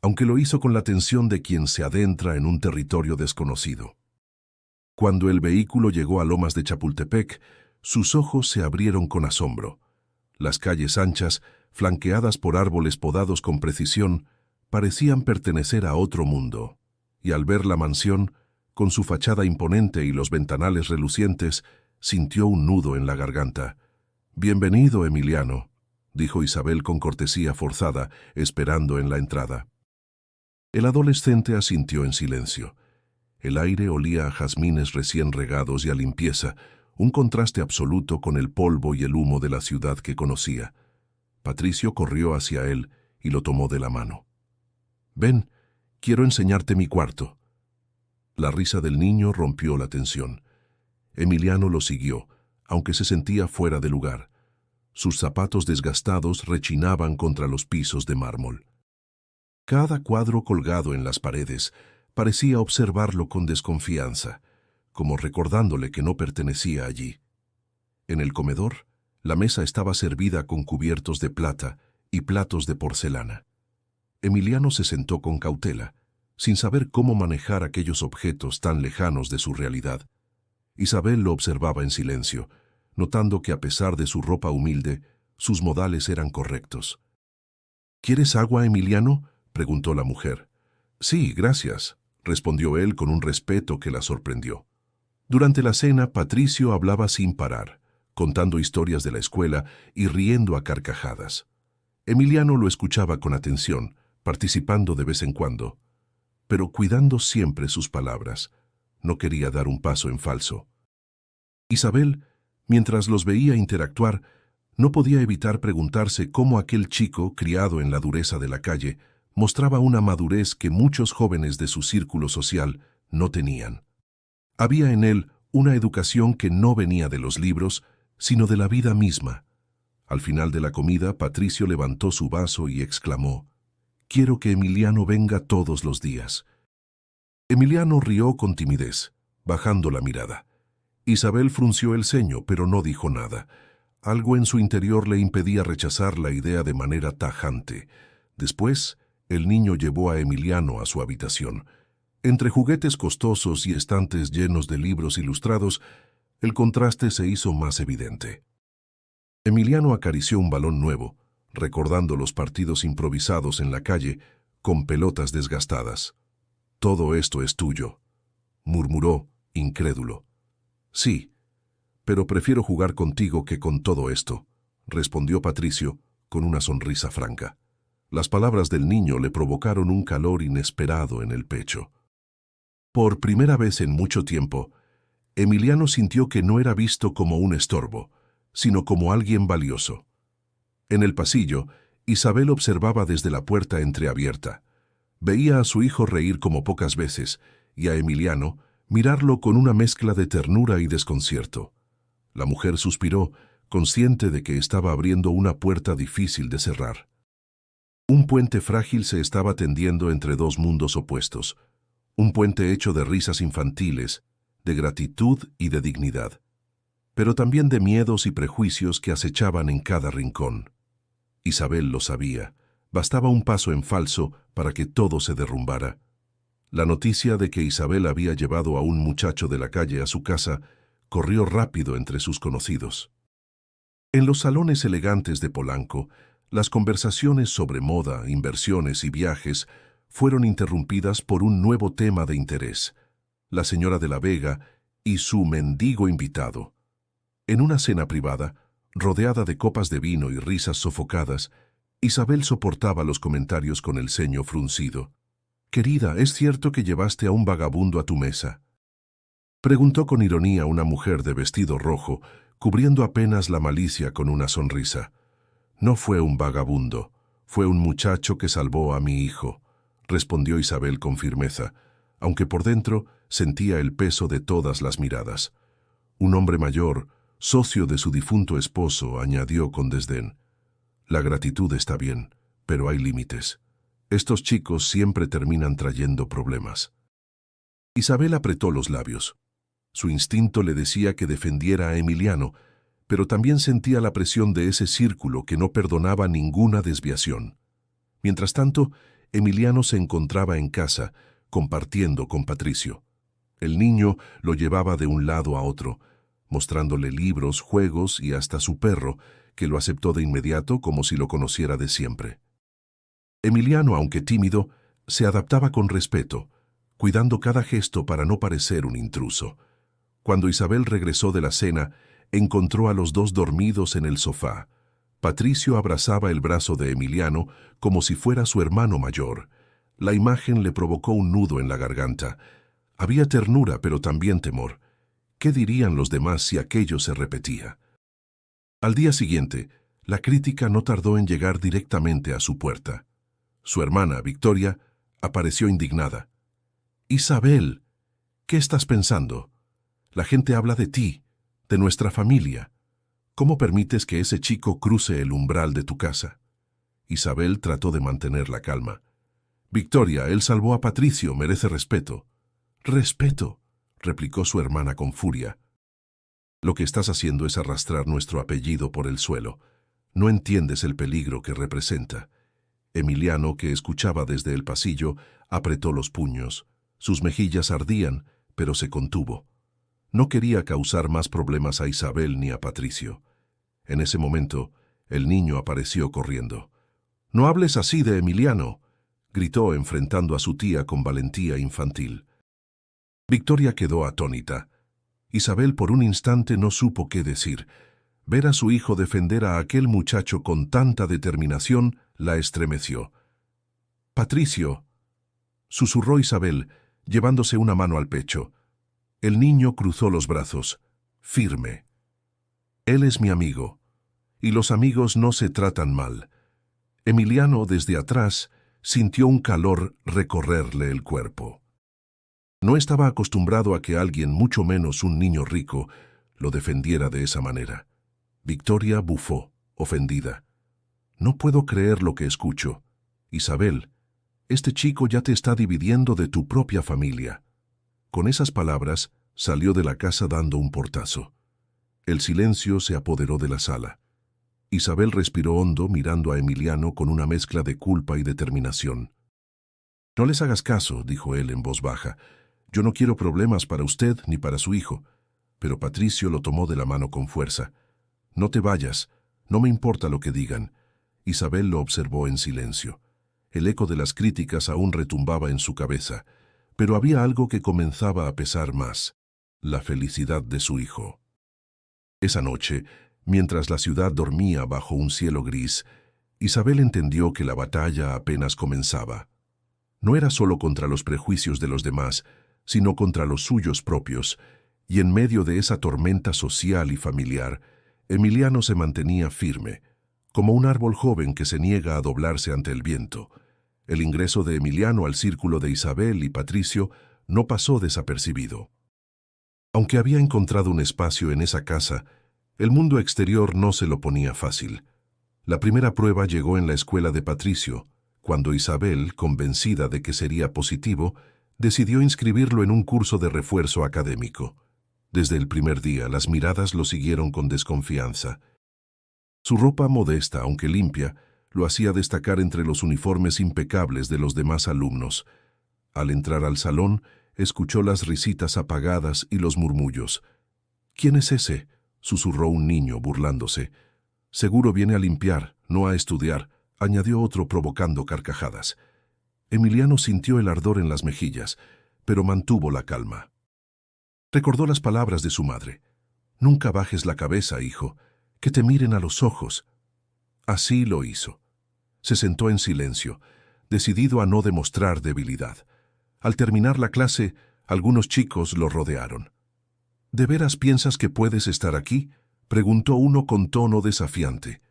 aunque lo hizo con la tensión de quien se adentra en un territorio desconocido. Cuando el vehículo llegó a Lomas de Chapultepec, sus ojos se abrieron con asombro. Las calles anchas, flanqueadas por árboles podados con precisión, parecían pertenecer a otro mundo, y al ver la mansión, con su fachada imponente y los ventanales relucientes, sintió un nudo en la garganta. «Bienvenido, Emiliano», dijo Isabel con cortesía forzada, esperando en la entrada. El adolescente asintió en silencio. El aire olía a jazmines recién regados y a limpieza, un contraste absoluto con el polvo y el humo de la ciudad que conocía. Patricio corrió hacia él y lo tomó de la mano. «Ven, quiero enseñarte mi cuarto». La risa del niño rompió la tensión. Emiliano lo siguió, aunque se sentía fuera de lugar. Sus zapatos desgastados rechinaban contra los pisos de mármol. Cada cuadro colgado en las paredes parecía observarlo con desconfianza, como recordándole que no pertenecía allí. En el comedor, la mesa estaba servida con cubiertos de plata y platos de porcelana. Emiliano se sentó con cautela, sin saber cómo manejar aquellos objetos tan lejanos de su realidad. Isabel lo observaba en silencio, notando que a pesar de su ropa humilde, sus modales eran correctos. «¿Quieres agua, Emiliano?», preguntó la mujer. «Sí, gracias», respondió él con un respeto que la sorprendió. Durante la cena, Patricio hablaba sin parar, contando historias de la escuela y riendo a carcajadas. Emiliano lo escuchaba con atención, participando de vez en cuando, pero cuidando siempre sus palabras. No quería dar un paso en falso. Isabel, mientras los veía interactuar, no podía evitar preguntarse cómo aquel chico, criado en la dureza de la calle, mostraba una madurez que muchos jóvenes de su círculo social no tenían. Había en él una educación que no venía de los libros, sino de la vida misma. Al final de la comida, Patricio levantó su vaso y exclamó: «Quiero que Emiliano venga todos los días». Emiliano rió con timidez, bajando la mirada. Isabel frunció el ceño, pero no dijo nada. Algo en su interior le impedía rechazar la idea de manera tajante. Después, el niño llevó a Emiliano a su habitación. Entre juguetes costosos y estantes llenos de libros ilustrados, el contraste se hizo más evidente. Emiliano acarició un balón nuevo, recordando los partidos improvisados en la calle, con pelotas desgastadas. «Todo esto es tuyo», murmuró, incrédulo. «Sí, pero prefiero jugar contigo que con todo esto», respondió Patricio, con una sonrisa franca. Las palabras del niño le provocaron un calor inesperado en el pecho. Por primera vez en mucho tiempo, Emiliano sintió que no era visto como un estorbo, sino como alguien valioso. En el pasillo, Isabel observaba desde la puerta entreabierta. Veía a su hijo reír como pocas veces y a Emiliano mirarlo con una mezcla de ternura y desconcierto. La mujer suspiró, consciente de que estaba abriendo una puerta difícil de cerrar. Un puente frágil se estaba tendiendo entre dos mundos opuestos, un puente hecho de risas infantiles, de gratitud y de dignidad, pero también de miedos y prejuicios que acechaban en cada rincón. Isabel lo sabía. Bastaba un paso en falso para que todo se derrumbara. La noticia de que Isabel había llevado a un muchacho de la calle a su casa corrió rápido entre sus conocidos. En los salones elegantes de Polanco, las conversaciones sobre moda, inversiones y viajes fueron interrumpidas por un nuevo tema de interés: la señora de la Vega y su mendigo invitado. En una cena privada, rodeada de copas de vino y risas sofocadas, Isabel soportaba los comentarios con el ceño fruncido. «Querida, ¿es cierto que llevaste a un vagabundo a tu mesa?», preguntó con ironía una mujer de vestido rojo, cubriendo apenas la malicia con una sonrisa. «No fue un vagabundo, fue un muchacho que salvó a mi hijo», respondió Isabel con firmeza, aunque por dentro sentía el peso de todas las miradas. Un hombre mayor, socio de su difunto esposo, añadió con desdén: «La gratitud está bien, pero hay límites. Estos chicos siempre terminan trayendo problemas». Isabel apretó los labios. Su instinto le decía que defendiera a Emiliano, pero también sentía la presión de ese círculo que no perdonaba ninguna desviación. Mientras tanto, Emiliano se encontraba en casa, compartiendo con Patricio. El niño lo llevaba de un lado a otro, mostrándole libros, juegos y hasta su perro, que lo aceptó de inmediato como si lo conociera de siempre. Emiliano, aunque tímido, se adaptaba con respeto, cuidando cada gesto para no parecer un intruso. Cuando Isabel regresó de la cena, encontró a los dos dormidos en el sofá. Patricio abrazaba el brazo de Emiliano como si fuera su hermano mayor. La imagen le provocó un nudo en la garganta. Había ternura, pero también temor. ¿Qué dirían los demás si aquello se repetía? Al día siguiente, la crítica no tardó en llegar directamente a su puerta. Su hermana, Victoria, apareció indignada. «Isabel, ¿qué estás pensando? La gente habla de ti, de nuestra familia. ¿Cómo permites que ese chico cruce el umbral de tu casa?» Isabel trató de mantener la calma. «Victoria, él salvó a Patricio, merece respeto». «¿Respeto?», replicó su hermana con furia. «Lo que estás haciendo es arrastrar nuestro apellido por el suelo. No entiendes el peligro que representa». Emiliano, que escuchaba desde el pasillo, apretó los puños. Sus mejillas ardían, pero se contuvo. No quería causar más problemas a Isabel ni a Patricio. En ese momento, el niño apareció corriendo. «No hables así de Emiliano», gritó enfrentando a su tía con valentía infantil. Victoria quedó atónita. Isabel por un instante no supo qué decir. Ver a su hijo defender a aquel muchacho con tanta determinación la estremeció. «Patricio», susurró Isabel, llevándose una mano al pecho. El niño cruzó los brazos, firme. «Él es mi amigo, y los amigos no se tratan mal». Emiliano, desde atrás, sintió un calor recorrerle el cuerpo. No estaba acostumbrado a que alguien, mucho menos un niño rico, lo defendiera de esa manera. Victoria bufó, ofendida. «No puedo creer lo que escucho. Isabel, este chico ya te está dividiendo de tu propia familia». Con esas palabras, salió de la casa dando un portazo. El silencio se apoderó de la sala. Isabel respiró hondo mirando a Emiliano con una mezcla de culpa y determinación. «No les hagas caso», dijo él en voz baja. «Yo no quiero problemas para usted ni para su hijo». Pero Patricio lo tomó de la mano con fuerza. «No te vayas, no me importa lo que digan». Isabel lo observó en silencio. El eco de las críticas aún retumbaba en su cabeza, pero había algo que comenzaba a pesar más: la felicidad de su hijo. Esa noche, mientras la ciudad dormía bajo un cielo gris, Isabel entendió que la batalla apenas comenzaba. No era solo contra los prejuicios de los demás, sino contra los suyos propios, y en medio de esa tormenta social y familiar, Emiliano se mantenía firme, como un árbol joven que se niega a doblarse ante el viento. El ingreso de Emiliano al círculo de Isabel y Patricio no pasó desapercibido. Aunque había encontrado un espacio en esa casa, el mundo exterior no se lo ponía fácil. La primera prueba llegó en la escuela de Patricio, cuando Isabel, convencida de que sería positivo, decidió inscribirlo en un curso de refuerzo académico. Desde el primer día, las miradas lo siguieron con desconfianza. Su ropa modesta, aunque limpia, lo hacía destacar entre los uniformes impecables de los demás alumnos. Al entrar al salón, escuchó las risitas apagadas y los murmullos. «¿Quién es ese?», susurró un niño, burlándose. «Seguro viene a limpiar, no a estudiar», añadió otro provocando carcajadas. Emiliano sintió el ardor en las mejillas, pero mantuvo la calma. Recordó las palabras de su madre. «Nunca bajes la cabeza, hijo, que te miren a los ojos». Así lo hizo. Se sentó en silencio, decidido a no demostrar debilidad. Al terminar la clase, algunos chicos lo rodearon. «¿De veras piensas que puedes estar aquí?», preguntó uno con tono desafiante.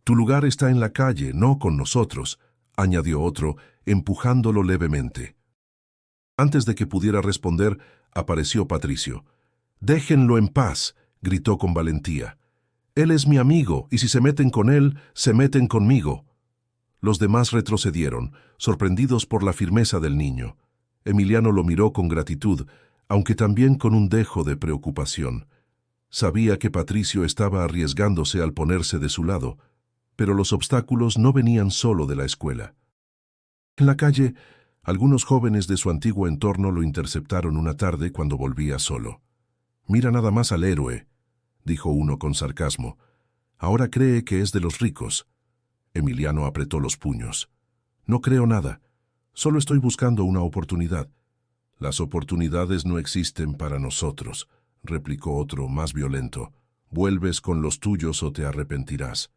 «Tu lugar está en la calle, no con nosotros», añadió otro, empujándolo levemente. Antes de que pudiera responder, apareció Patricio. «Déjenlo en paz», gritó con valentía. «Él es mi amigo, y si se meten con él, se meten conmigo». Los demás retrocedieron, sorprendidos por la firmeza del niño. Emiliano lo miró con gratitud, aunque también con un dejo de preocupación. Sabía que Patricio estaba arriesgándose al ponerse de su lado, pero los obstáculos no venían solo de la escuela. En la calle, algunos jóvenes de su antiguo entorno lo interceptaron una tarde cuando volvía solo. «Mira nada más al héroe», dijo uno con sarcasmo. «Ahora cree que es de los ricos». Emiliano apretó los puños. «No creo nada. Solo estoy buscando una oportunidad». «Las oportunidades no existen para nosotros», replicó otro, más violento. «Vuelves con los tuyos o te arrepentirás».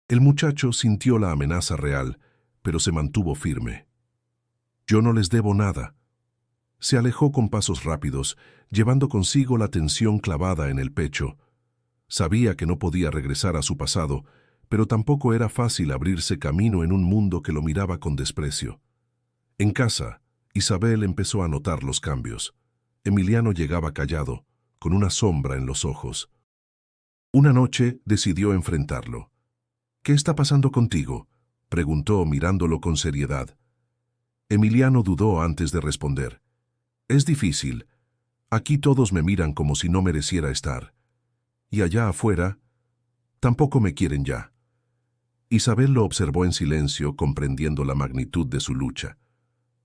El muchacho sintió la amenaza real, pero se mantuvo firme. «Yo no les debo nada». Se alejó con pasos rápidos, llevando consigo la tensión clavada en el pecho. Sabía que no podía regresar a su pasado, pero tampoco era fácil abrirse camino en un mundo que lo miraba con desprecio. En casa, Isabel empezó a notar los cambios. Emiliano llegaba callado, con una sombra en los ojos. Una noche decidió enfrentarlo. «¿Qué está pasando contigo?», preguntó mirándolo con seriedad. Emiliano dudó antes de responder. «Es difícil. Aquí todos me miran como si no mereciera estar. Y allá afuera, tampoco me quieren ya». Isabel lo observó en silencio, comprendiendo la magnitud de su lucha.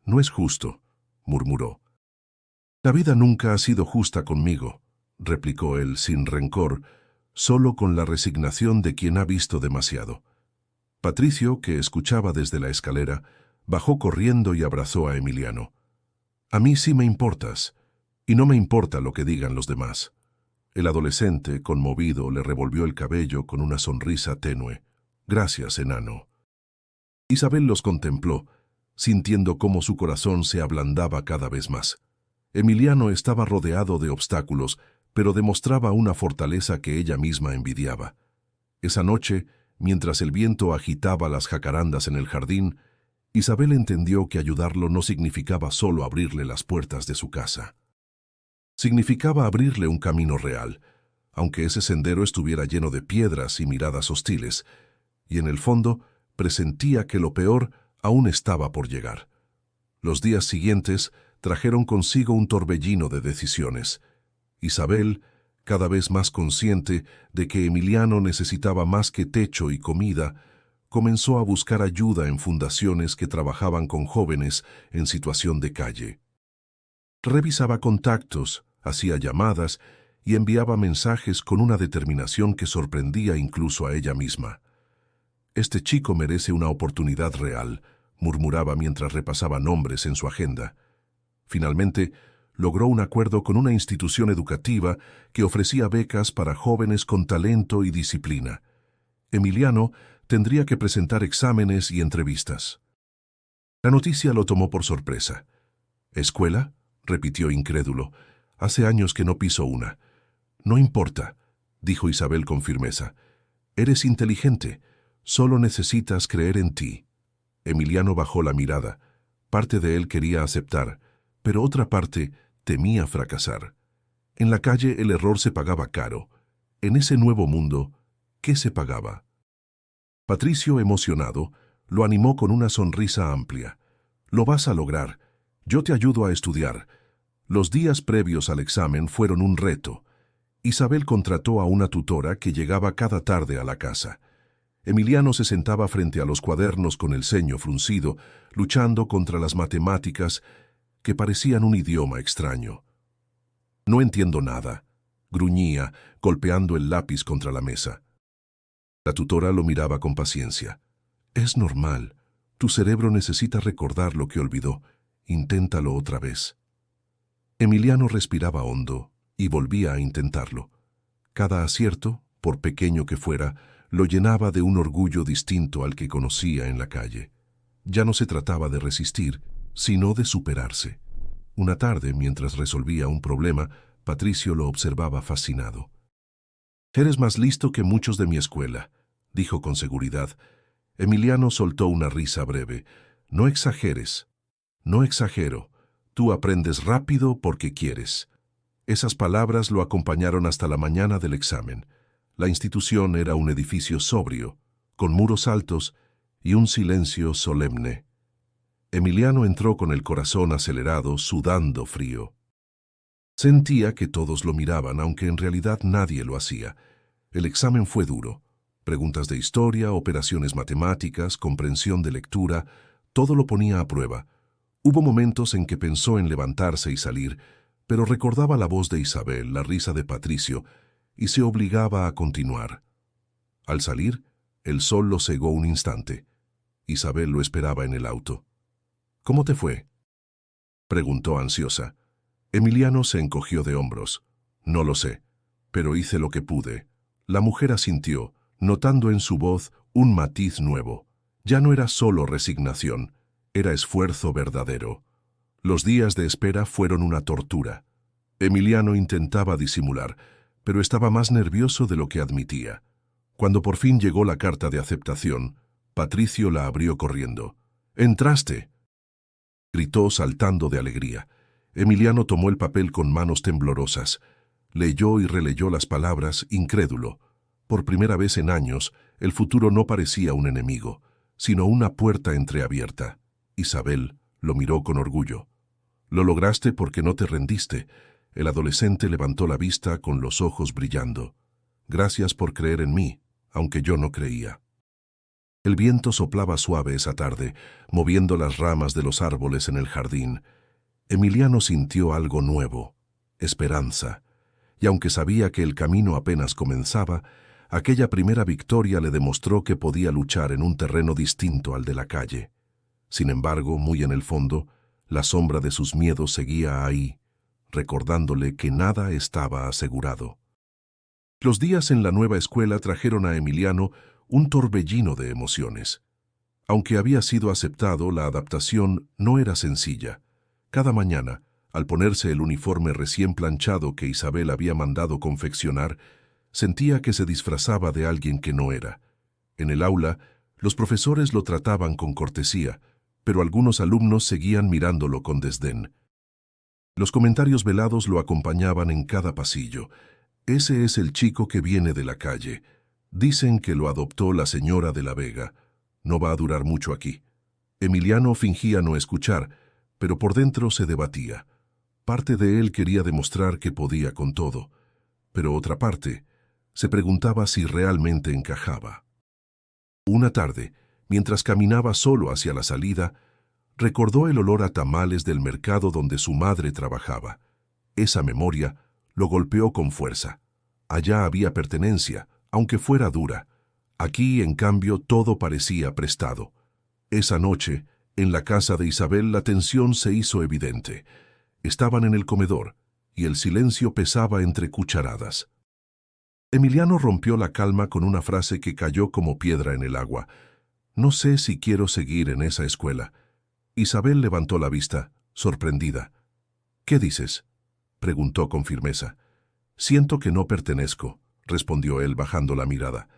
«No es justo», murmuró. «La vida nunca ha sido justa conmigo», replicó él sin rencor, solo con la resignación de quien ha visto demasiado. Patricio, que escuchaba desde la escalera, bajó corriendo y abrazó a Emiliano. «A mí sí me importas, y no me importa lo que digan los demás». El adolescente, conmovido, le revolvió el cabello con una sonrisa tenue. «Gracias, enano». Isabel los contempló, sintiendo cómo su corazón se ablandaba cada vez más. Emiliano estaba rodeado de obstáculos, pero demostraba una fortaleza que ella misma envidiaba. Esa noche, mientras el viento agitaba las jacarandas en el jardín, Isabel entendió que ayudarlo no significaba solo abrirle las puertas de su casa. Significaba abrirle un camino real, aunque ese sendero estuviera lleno de piedras y miradas hostiles, y en el fondo presentía que lo peor aún estaba por llegar. Los días siguientes trajeron consigo un torbellino de decisiones. Isabel, cada vez más consciente de que Emiliano necesitaba más que techo y comida, comenzó a buscar ayuda en fundaciones que trabajaban con jóvenes en situación de calle. Revisaba contactos, hacía llamadas y enviaba mensajes con una determinación que sorprendía incluso a ella misma. «Este chico merece una oportunidad real», murmuraba mientras repasaba nombres en su agenda. Finalmente, logró un acuerdo con una institución educativa que ofrecía becas para jóvenes con talento y disciplina. Emiliano tendría que presentar exámenes y entrevistas. La noticia lo tomó por sorpresa. «¿Escuela?», repitió incrédulo. «Hace años que no piso una». «No importa», dijo Isabel con firmeza. «Eres inteligente. Solo necesitas creer en ti». Emiliano bajó la mirada. Parte de él quería aceptar, pero otra parte temía fracasar. En la calle el error se pagaba caro. En ese nuevo mundo, ¿qué se pagaba? Patricio, emocionado, lo animó con una sonrisa amplia. «Lo vas a lograr. Yo te ayudo a estudiar». Los días previos al examen fueron un reto. Isabel contrató a una tutora que llegaba cada tarde a la casa. Emiliano se sentaba frente a los cuadernos con el ceño fruncido, luchando contra las matemáticas que parecían un idioma extraño. «No entiendo nada», gruñía, golpeando el lápiz contra la mesa. La tutora lo miraba con paciencia. «Es normal. Tu cerebro necesita recordar lo que olvidó. Inténtalo otra vez». Emiliano respiraba hondo y volvía a intentarlo. Cada acierto, por pequeño que fuera, lo llenaba de un orgullo distinto al que conocía en la calle. Ya no se trataba de resistir, sino de superarse. Una tarde, mientras resolvía un problema, Patricio lo observaba fascinado. «Eres más listo que muchos de mi escuela», dijo con seguridad. Emiliano soltó una risa breve. «No exageres». «No exagero. Tú aprendes rápido porque quieres». Esas palabras lo acompañaron hasta la mañana del examen. La institución era un edificio sobrio, con muros altos y un silencio solemne. Emiliano entró con el corazón acelerado, sudando frío. Sentía que todos lo miraban, aunque en realidad nadie lo hacía. El examen fue duro. Preguntas de historia, operaciones matemáticas, comprensión de lectura, todo lo ponía a prueba. Hubo momentos en que pensó en levantarse y salir, pero recordaba la voz de Isabel, la risa de Patricio, y se obligaba a continuar. Al salir, el sol lo cegó un instante. Isabel lo esperaba en el auto. «¿Cómo te fue?», preguntó ansiosa. Emiliano se encogió de hombros. «No lo sé, pero hice lo que pude». La mujer asintió, notando en su voz un matiz nuevo. Ya no era solo resignación, era esfuerzo verdadero. Los días de espera fueron una tortura. Emiliano intentaba disimular, pero estaba más nervioso de lo que admitía. Cuando por fin llegó la carta de aceptación, Patricio la abrió corriendo. «¡Entraste!», gritó saltando de alegría. Emiliano tomó el papel con manos temblorosas. Leyó y releyó las palabras, incrédulo. Por primera vez en años, el futuro no parecía un enemigo, sino una puerta entreabierta. Isabel lo miró con orgullo. «Lo lograste porque no te rendiste». El adolescente levantó la vista con los ojos brillando. «Gracias por creer en mí, aunque yo no creía». El viento soplaba suave esa tarde, moviendo las ramas de los árboles en el jardín. Emiliano sintió algo nuevo, esperanza, y aunque sabía que el camino apenas comenzaba, aquella primera victoria le demostró que podía luchar en un terreno distinto al de la calle. Sin embargo, muy en el fondo, la sombra de sus miedos seguía ahí, recordándole que nada estaba asegurado. Los días en la nueva escuela trajeron a Emiliano un torbellino de emociones. Aunque había sido aceptado, la adaptación no era sencilla. Cada mañana, al ponerse el uniforme recién planchado que Isabel había mandado confeccionar, sentía que se disfrazaba de alguien que no era. En el aula, los profesores lo trataban con cortesía, pero algunos alumnos seguían mirándolo con desdén. Los comentarios velados lo acompañaban en cada pasillo. «Ese es el chico que viene de la calle. Dicen que lo adoptó la señora de la Vega. No va a durar mucho aquí». Emiliano fingía no escuchar, pero por dentro se debatía. Parte de él quería demostrar que podía con todo, pero otra parte se preguntaba si realmente encajaba. Una tarde, mientras caminaba solo hacia la salida, recordó el olor a tamales del mercado donde su madre trabajaba. Esa memoria lo golpeó con fuerza. Allá había pertenencia, aunque fuera dura. Aquí, en cambio, todo parecía prestado. Esa noche, en la casa de Isabel, la tensión se hizo evidente. Estaban en el comedor, y el silencio pesaba entre cucharadas. Emiliano rompió la calma con una frase que cayó como piedra en el agua. «No sé si quiero seguir en esa escuela». Isabel levantó la vista, sorprendida. «¿Qué dices?», preguntó con firmeza. «Siento que no pertenezco», respondió él bajando la mirada.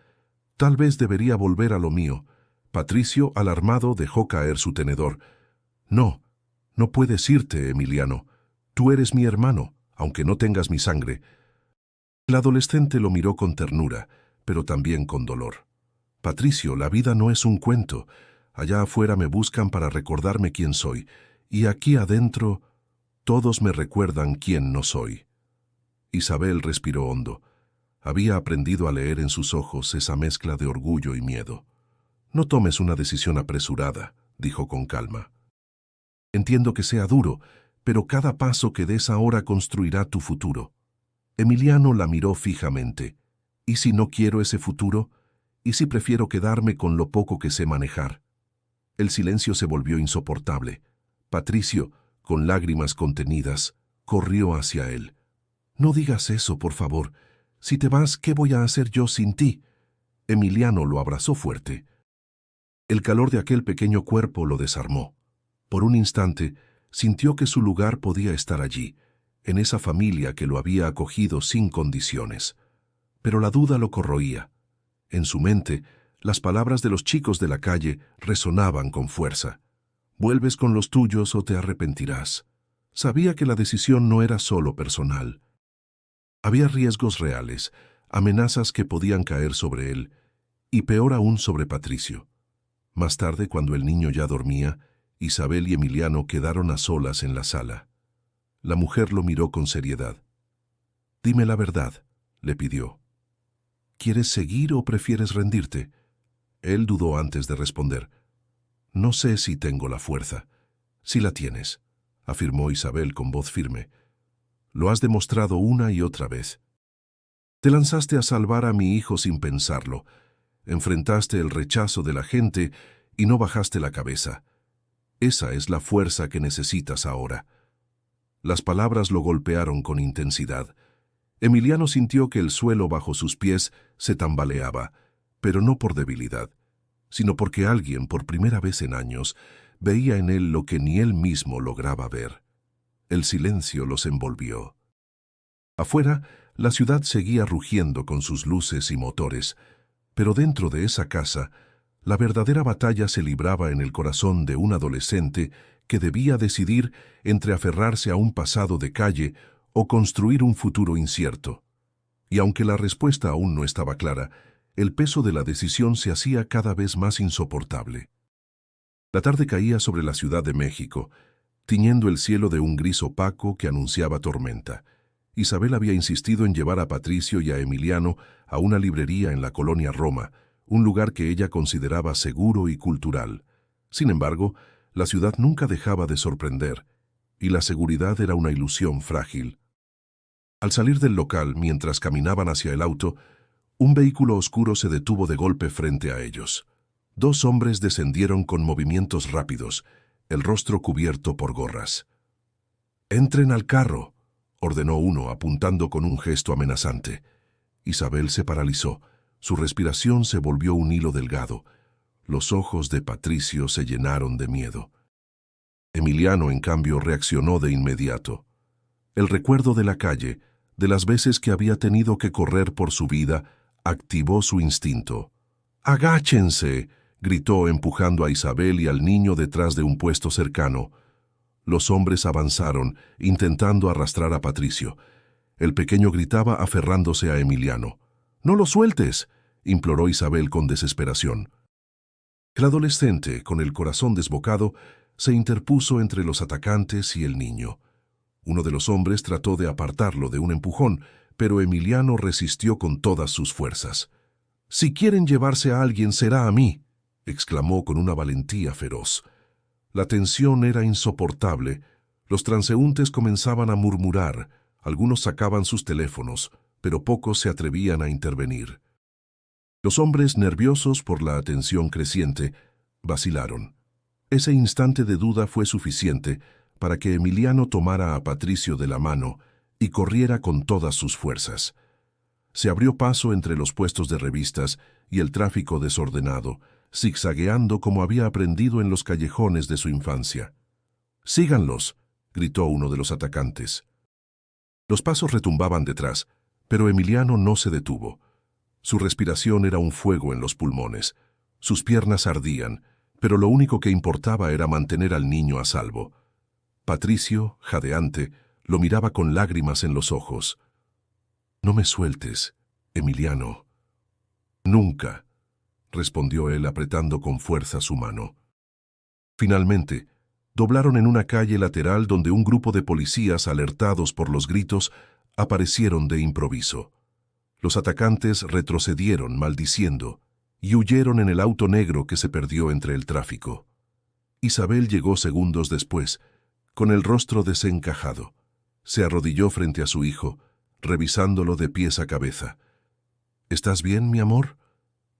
«Tal vez debería volver a lo mío». Patricio, alarmado, dejó caer su tenedor. «No, no puedes irte, Emiliano. Tú eres mi hermano, aunque no tengas mi sangre». El adolescente lo miró con ternura, pero también con dolor. «Patricio, la vida no es un cuento. Allá afuera me buscan para recordarme quién soy, y aquí adentro todos me recuerdan quién no soy». Isabel respiró hondo. Había aprendido a leer en sus ojos esa mezcla de orgullo y miedo. «No tomes una decisión apresurada», dijo con calma. «Entiendo que sea duro, pero cada paso que des ahora construirá tu futuro». Emiliano la miró fijamente. «¿Y si no quiero ese futuro? ¿Y si prefiero quedarme con lo poco que sé manejar?». El silencio se volvió insoportable. Patricio, con lágrimas contenidas, corrió hacia él. «No digas eso, por favor. Si te vas, ¿qué voy a hacer yo sin ti?». Emiliano lo abrazó fuerte. El calor de aquel pequeño cuerpo lo desarmó. Por un instante, sintió que su lugar podía estar allí, en esa familia que lo había acogido sin condiciones. Pero la duda lo corroía. En su mente, las palabras de los chicos de la calle resonaban con fuerza. «Vuelves con los tuyos o te arrepentirás». Sabía que la decisión no era solo personal. Había riesgos reales, amenazas que podían caer sobre él, y peor aún sobre Patricio. Más tarde, cuando el niño ya dormía, Isabel y Emiliano quedaron a solas en la sala. La mujer lo miró con seriedad. «Dime la verdad», le pidió. «¿Quieres seguir o prefieres rendirte?». Él dudó antes de responder. «No sé si tengo la fuerza». «Sí la tienes», afirmó Isabel con voz firme. «Lo has demostrado una y otra vez. Te lanzaste a salvar a mi hijo sin pensarlo. Enfrentaste el rechazo de la gente y no bajaste la cabeza. Esa es la fuerza que necesitas ahora». Las palabras lo golpearon con intensidad. Emiliano sintió que el suelo bajo sus pies se tambaleaba, pero no por debilidad, sino porque alguien, por primera vez en años, veía en él lo que ni él mismo lograba ver. El silencio los envolvió. Afuera, la ciudad seguía rugiendo con sus luces y motores, pero dentro de esa casa, la verdadera batalla se libraba en el corazón de un adolescente que debía decidir entre aferrarse a un pasado de calle o construir un futuro incierto. Y aunque la respuesta aún no estaba clara, el peso de la decisión se hacía cada vez más insoportable. La tarde caía sobre la Ciudad de México, tiñendo el cielo de un gris opaco que anunciaba tormenta. Isabel había insistido en llevar a Patricio y a Emiliano a una librería en la colonia Roma, un lugar que ella consideraba seguro y cultural. Sin embargo, la ciudad nunca dejaba de sorprender, y la seguridad era una ilusión frágil. Al salir del local, mientras caminaban hacia el auto, un vehículo oscuro se detuvo de golpe frente a ellos. Dos hombres descendieron con movimientos rápidos, el rostro cubierto por gorras. «Entren al carro», ordenó uno, apuntando con un gesto amenazante. Isabel se paralizó. Su respiración se volvió un hilo delgado. Los ojos de Patricio se llenaron de miedo. Emiliano, en cambio, reaccionó de inmediato. El recuerdo de la calle, de las veces que había tenido que correr por su vida, activó su instinto. «¡Agáchense!», gritó empujando a Isabel y al niño detrás de un puesto cercano. Los hombres avanzaron, intentando arrastrar a Patricio. El pequeño gritaba aferrándose a Emiliano. «¡No lo sueltes!», imploró Isabel con desesperación. El adolescente, con el corazón desbocado, se interpuso entre los atacantes y el niño. Uno de los hombres trató de apartarlo de un empujón, pero Emiliano resistió con todas sus fuerzas. «Si quieren llevarse a alguien, será a mí», exclamó con una valentía feroz. La tensión era insoportable. Los transeúntes comenzaban a murmurar. Algunos sacaban sus teléfonos, pero pocos se atrevían a intervenir. Los hombres, nerviosos por la atención creciente, vacilaron. Ese instante de duda fue suficiente para que Emiliano tomara a Patricio de la mano y corriera con todas sus fuerzas. Se abrió paso entre los puestos de revistas y el tráfico desordenado, zigzagueando como había aprendido en los callejones de su infancia. «¡Síganlos!», gritó uno de los atacantes. Los pasos retumbaban detrás, pero Emiliano no se detuvo. Su respiración era un fuego en los pulmones. Sus piernas ardían, pero lo único que importaba era mantener al niño a salvo. Patricio, jadeante, lo miraba con lágrimas en los ojos. «No me sueltes, Emiliano». «Nunca», respondió él apretando con fuerza su mano. Finalmente, doblaron en una calle lateral donde un grupo de policías, alertados por los gritos, aparecieron de improviso. Los atacantes retrocedieron maldiciendo y huyeron en el auto negro que se perdió entre el tráfico. Isabel llegó segundos después, con el rostro desencajado. Se arrodilló frente a su hijo, revisándolo de pies a cabeza. «¿Estás bien, mi amor?»,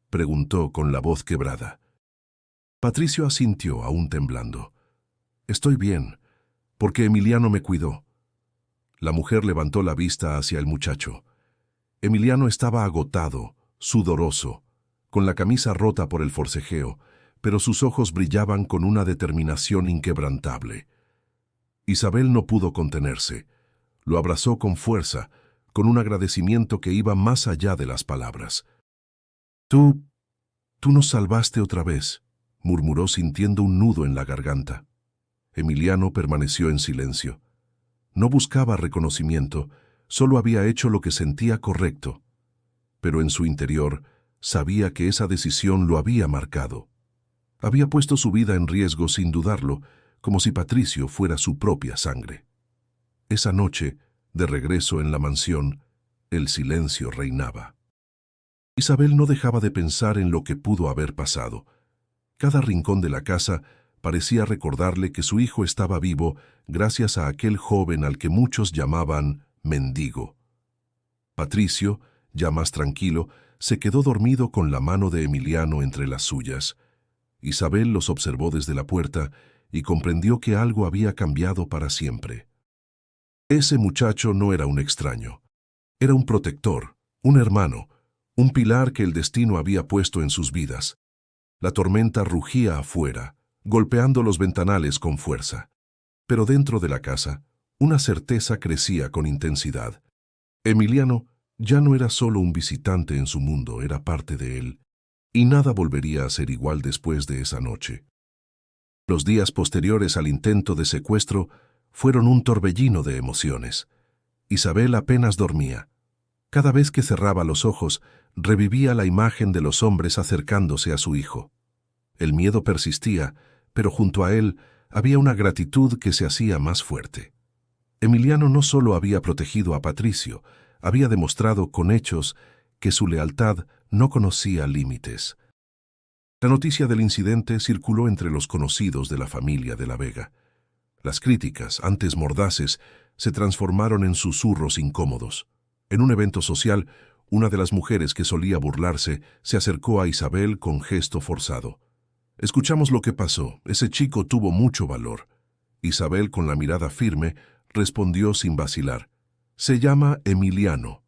preguntó con la voz quebrada. Patricio asintió, aún temblando. «Estoy bien, porque Emiliano me cuidó». La mujer levantó la vista hacia el muchacho. Emiliano estaba agotado, sudoroso, con la camisa rota por el forcejeo, pero sus ojos brillaban con una determinación inquebrantable. Isabel no pudo contenerse. Lo abrazó con fuerza, con un agradecimiento que iba más allá de las palabras. Tú nos salvaste otra vez», murmuró sintiendo un nudo en la garganta. Emiliano permaneció en silencio. No buscaba reconocimiento, solo había hecho lo que sentía correcto. Pero en su interior sabía que esa decisión lo había marcado. Había puesto su vida en riesgo sin dudarlo, como si Patricio fuera su propia sangre. Esa noche, de regreso en la mansión, el silencio reinaba. Isabel no dejaba de pensar en lo que pudo haber pasado. Cada rincón de la casa parecía recordarle que su hijo estaba vivo gracias a aquel joven al que muchos llamaban mendigo. Patricio, ya más tranquilo, se quedó dormido con la mano de Emiliano entre las suyas. Isabel los observó desde la puerta y comprendió que algo había cambiado para siempre. Ese muchacho no era un extraño. Era un protector, un hermano, un pilar que el destino había puesto en sus vidas. La tormenta rugía afuera, golpeando los ventanales con fuerza. Pero dentro de la casa, una certeza crecía con intensidad. Emiliano ya no era solo un visitante en su mundo, era parte de él, y nada volvería a ser igual después de esa noche. Los días posteriores al intento de secuestro fueron un torbellino de emociones. Isabel apenas dormía. Cada vez que cerraba los ojos, revivía la imagen de los hombres acercándose a su hijo. El miedo persistía, pero junto a él había una gratitud que se hacía más fuerte. Emiliano no solo había protegido a Patricio, había demostrado con hechos que su lealtad no conocía límites. La noticia del incidente circuló entre los conocidos de la familia de la Vega. Las críticas, antes mordaces, se transformaron en susurros incómodos. En un evento social, una de las mujeres que solía burlarse se acercó a Isabel con gesto forzado. «Escuchamos lo que pasó. Ese chico tuvo mucho valor». Isabel, con la mirada firme, respondió sin vacilar. «Se llama Emiliano».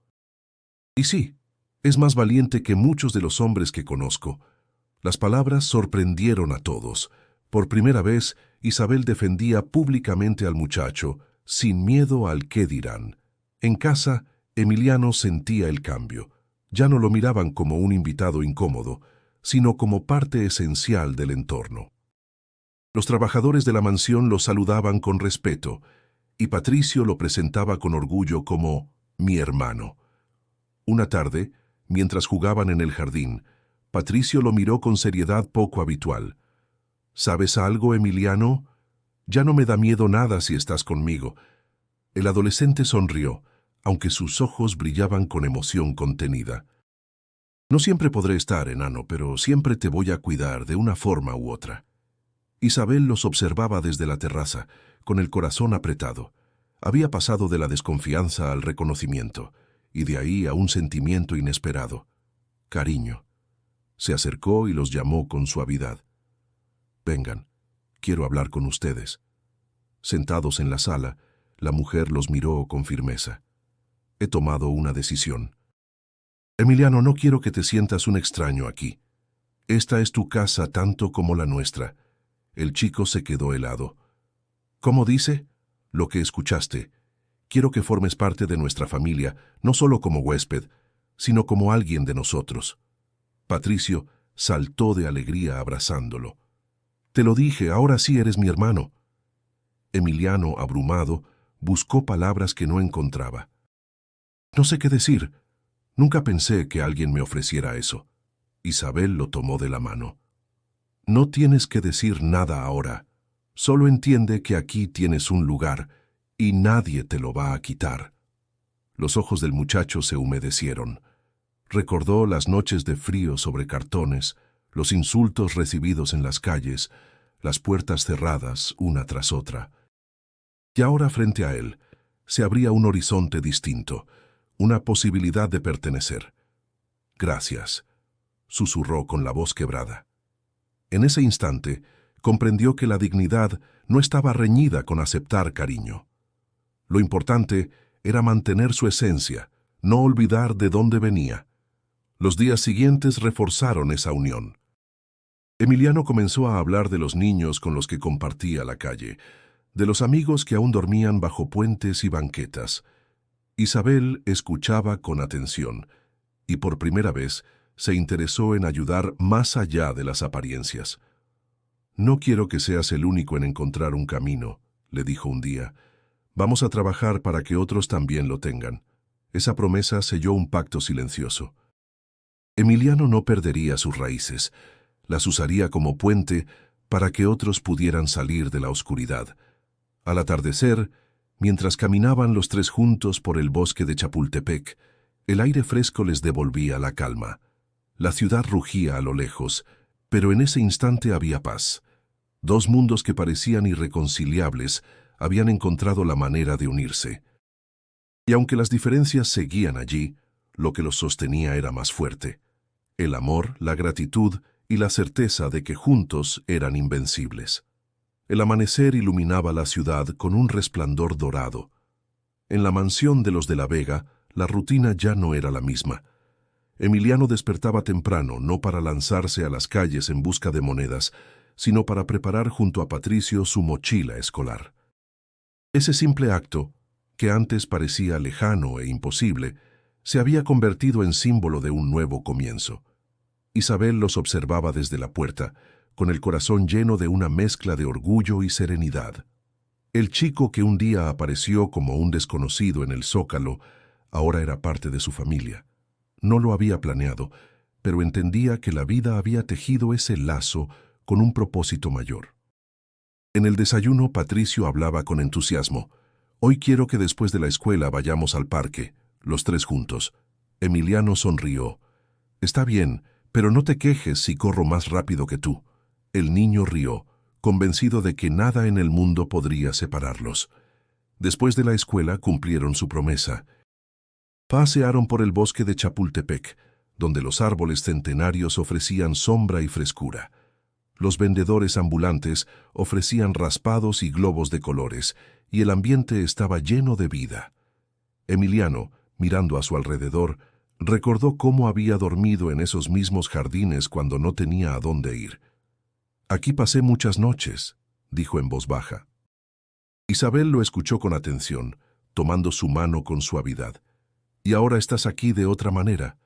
Y sí, es más valiente que muchos de los hombres que conozco. Las palabras sorprendieron a todos. Por primera vez, Isabel defendía públicamente al muchacho, sin miedo al qué dirán. En casa, Emiliano sentía el cambio. Ya no lo miraban como un invitado incómodo, sino como parte esencial del entorno. Los trabajadores de la mansión lo saludaban con respeto, y Patricio lo presentaba con orgullo como «mi hermano». Una tarde, mientras jugaban en el jardín, Patricio lo miró con seriedad poco habitual. «¿Sabes algo, Emiliano? Ya no me da miedo nada si estás conmigo». El adolescente sonrió, aunque sus ojos brillaban con emoción contenida. «No siempre podré estar, enano, pero siempre te voy a cuidar de una forma u otra». Isabel los observaba desde la terraza, con el corazón apretado. Había pasado de la desconfianza al reconocimiento, y de ahí a un sentimiento inesperado. Cariño. Se acercó y los llamó con suavidad. «Vengan, quiero hablar con ustedes». Sentados en la sala, la mujer los miró con firmeza. «He tomado una decisión. Emiliano, no quiero que te sientas un extraño aquí. Esta es tu casa tanto como la nuestra». El chico se quedó helado. «¿Cómo dice?» «Lo que escuchaste. Quiero que formes parte de nuestra familia, no solo como huésped, sino como alguien de nosotros». Patricio saltó de alegría abrazándolo. «Te lo dije, ahora sí eres mi hermano». Emiliano, abrumado, buscó palabras que no encontraba. «No sé qué decir. Nunca pensé que alguien me ofreciera eso». Isabel lo tomó de la mano. «No tienes que decir nada ahora. Solo entiende que aquí tienes un lugar y nadie te lo va a quitar». Los ojos del muchacho se humedecieron. Recordó las noches de frío sobre cartones, los insultos recibidos en las calles, las puertas cerradas una tras otra. Y ahora frente a él se abría un horizonte distinto, una posibilidad de pertenecer. «Gracias», susurró con la voz quebrada. En ese instante, comprendió que la dignidad no estaba reñida con aceptar cariño. Lo importante era mantener su esencia, no olvidar de dónde venía. Los días siguientes reforzaron esa unión. Emiliano comenzó a hablar de los niños con los que compartía la calle, de los amigos que aún dormían bajo puentes y banquetas. Isabel escuchaba con atención, y por primera vez se interesó en ayudar más allá de las apariencias. «No quiero que seas el único en encontrar un camino», le dijo un día. «Vamos a trabajar para que otros también lo tengan». Esa promesa selló un pacto silencioso. Emiliano no perdería sus raíces, las usaría como puente para que otros pudieran salir de la oscuridad. Al atardecer, mientras caminaban los tres juntos por el bosque de Chapultepec, el aire fresco les devolvía la calma. La ciudad rugía a lo lejos, pero en ese instante había paz. Dos mundos que parecían irreconciliables habían encontrado la manera de unirse. Y aunque las diferencias seguían allí, lo que los sostenía era más fuerte: el amor, la gratitud y la certeza de que juntos eran invencibles. El amanecer iluminaba la ciudad con un resplandor dorado. En la mansión de los de la Vega, la rutina ya no era la misma. Emiliano despertaba temprano, no para lanzarse a las calles en busca de monedas, sino para preparar junto a Patricio su mochila escolar. Ese simple acto, que antes parecía lejano e imposible, se había convertido en símbolo de un nuevo comienzo. Isabel los observaba desde la puerta, con el corazón lleno de una mezcla de orgullo y serenidad. El chico que un día apareció como un desconocido en el Zócalo, ahora era parte de su familia. No lo había planeado, pero entendía que la vida había tejido ese lazo con un propósito mayor. En el desayuno, Patricio hablaba con entusiasmo. «Hoy quiero que después de la escuela vayamos al parque, los tres juntos». Emiliano sonrió. «Está bien, pero no te quejes si corro más rápido que tú». El niño rió, convencido de que nada en el mundo podría separarlos. Después de la escuela cumplieron su promesa. Pasearon por el bosque de Chapultepec, donde los árboles centenarios ofrecían sombra y frescura. Los vendedores ambulantes ofrecían raspados y globos de colores, y el ambiente estaba lleno de vida. Emiliano, mirando a su alrededor, recordó cómo había dormido en esos mismos jardines cuando no tenía a dónde ir. «Aquí pasé muchas noches», dijo en voz baja. Isabel lo escuchó con atención, tomando su mano con suavidad. «Y ahora estás aquí de otra manera.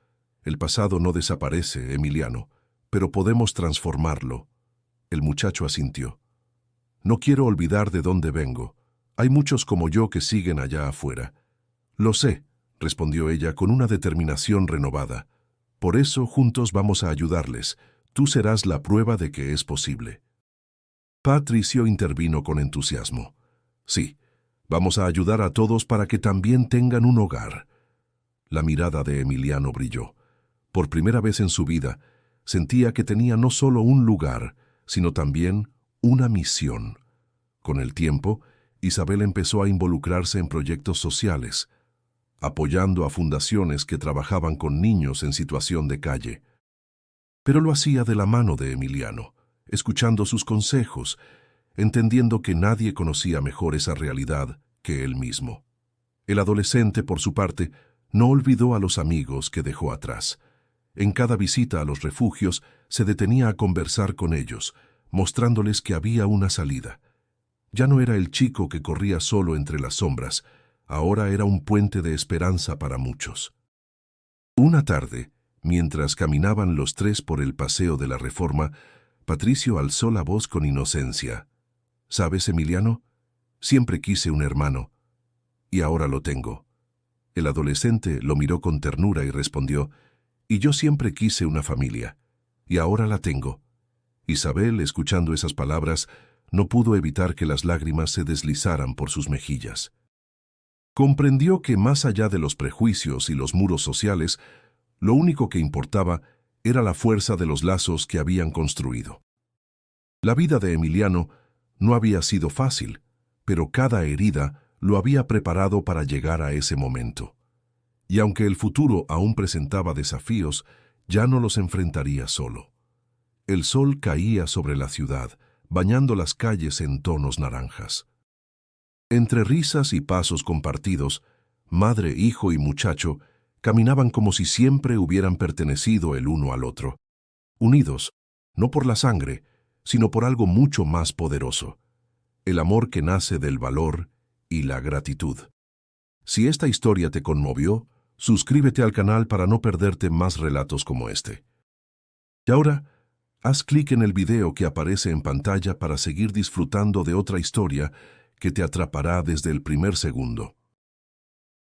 El pasado no desaparece, Emiliano, pero podemos transformarlo». El muchacho asintió. «No quiero olvidar de dónde vengo. Hay muchos como yo que siguen allá afuera». «Lo sé», respondió ella con una determinación renovada. «Por eso juntos vamos a ayudarles. Tú serás la prueba de que es posible». Patricio intervino con entusiasmo. «Sí, vamos a ayudar a todos para que también tengan un hogar». La mirada de Emiliano brilló. Por primera vez en su vida, sentía que tenía no solo un lugar, sino también una misión. Con el tiempo, Isabel empezó a involucrarse en proyectos sociales, apoyando a fundaciones que trabajaban con niños en situación de calle. Pero lo hacía de la mano de Emiliano, escuchando sus consejos, entendiendo que nadie conocía mejor esa realidad que él mismo. El adolescente, por su parte, no olvidó a los amigos que dejó atrás. En cada visita a los refugios se detenía a conversar con ellos, mostrándoles que había una salida. Ya no era el chico que corría solo entre las sombras, ahora era un puente de esperanza para muchos. Una tarde, mientras caminaban los tres por el paseo de la Reforma, Patricio alzó la voz con inocencia. «¿Sabes, Emiliano? Siempre quise un hermano, y ahora lo tengo». El adolescente lo miró con ternura y respondió: «Y yo siempre quise una familia, y ahora la tengo». Isabel, escuchando esas palabras, no pudo evitar que las lágrimas se deslizaran por sus mejillas. Comprendió que más allá de los prejuicios y los muros sociales, lo único que importaba era la fuerza de los lazos que habían construido. La vida de Emiliano no había sido fácil, pero cada herida lo había preparado para llegar a ese momento. Y aunque el futuro aún presentaba desafíos, ya no los enfrentaría solo. El sol caía sobre la ciudad, bañando las calles en tonos naranjas. Entre risas y pasos compartidos, madre, hijo y muchacho caminaban como si siempre hubieran pertenecido el uno al otro, unidos, no por la sangre, sino por algo mucho más poderoso, el amor que nace del valor y la gratitud. Si esta historia te conmovió, suscríbete al canal para no perderte más relatos como este. Y ahora, haz clic en el video que aparece en pantalla para seguir disfrutando de otra historia que te atrapará desde el primer segundo.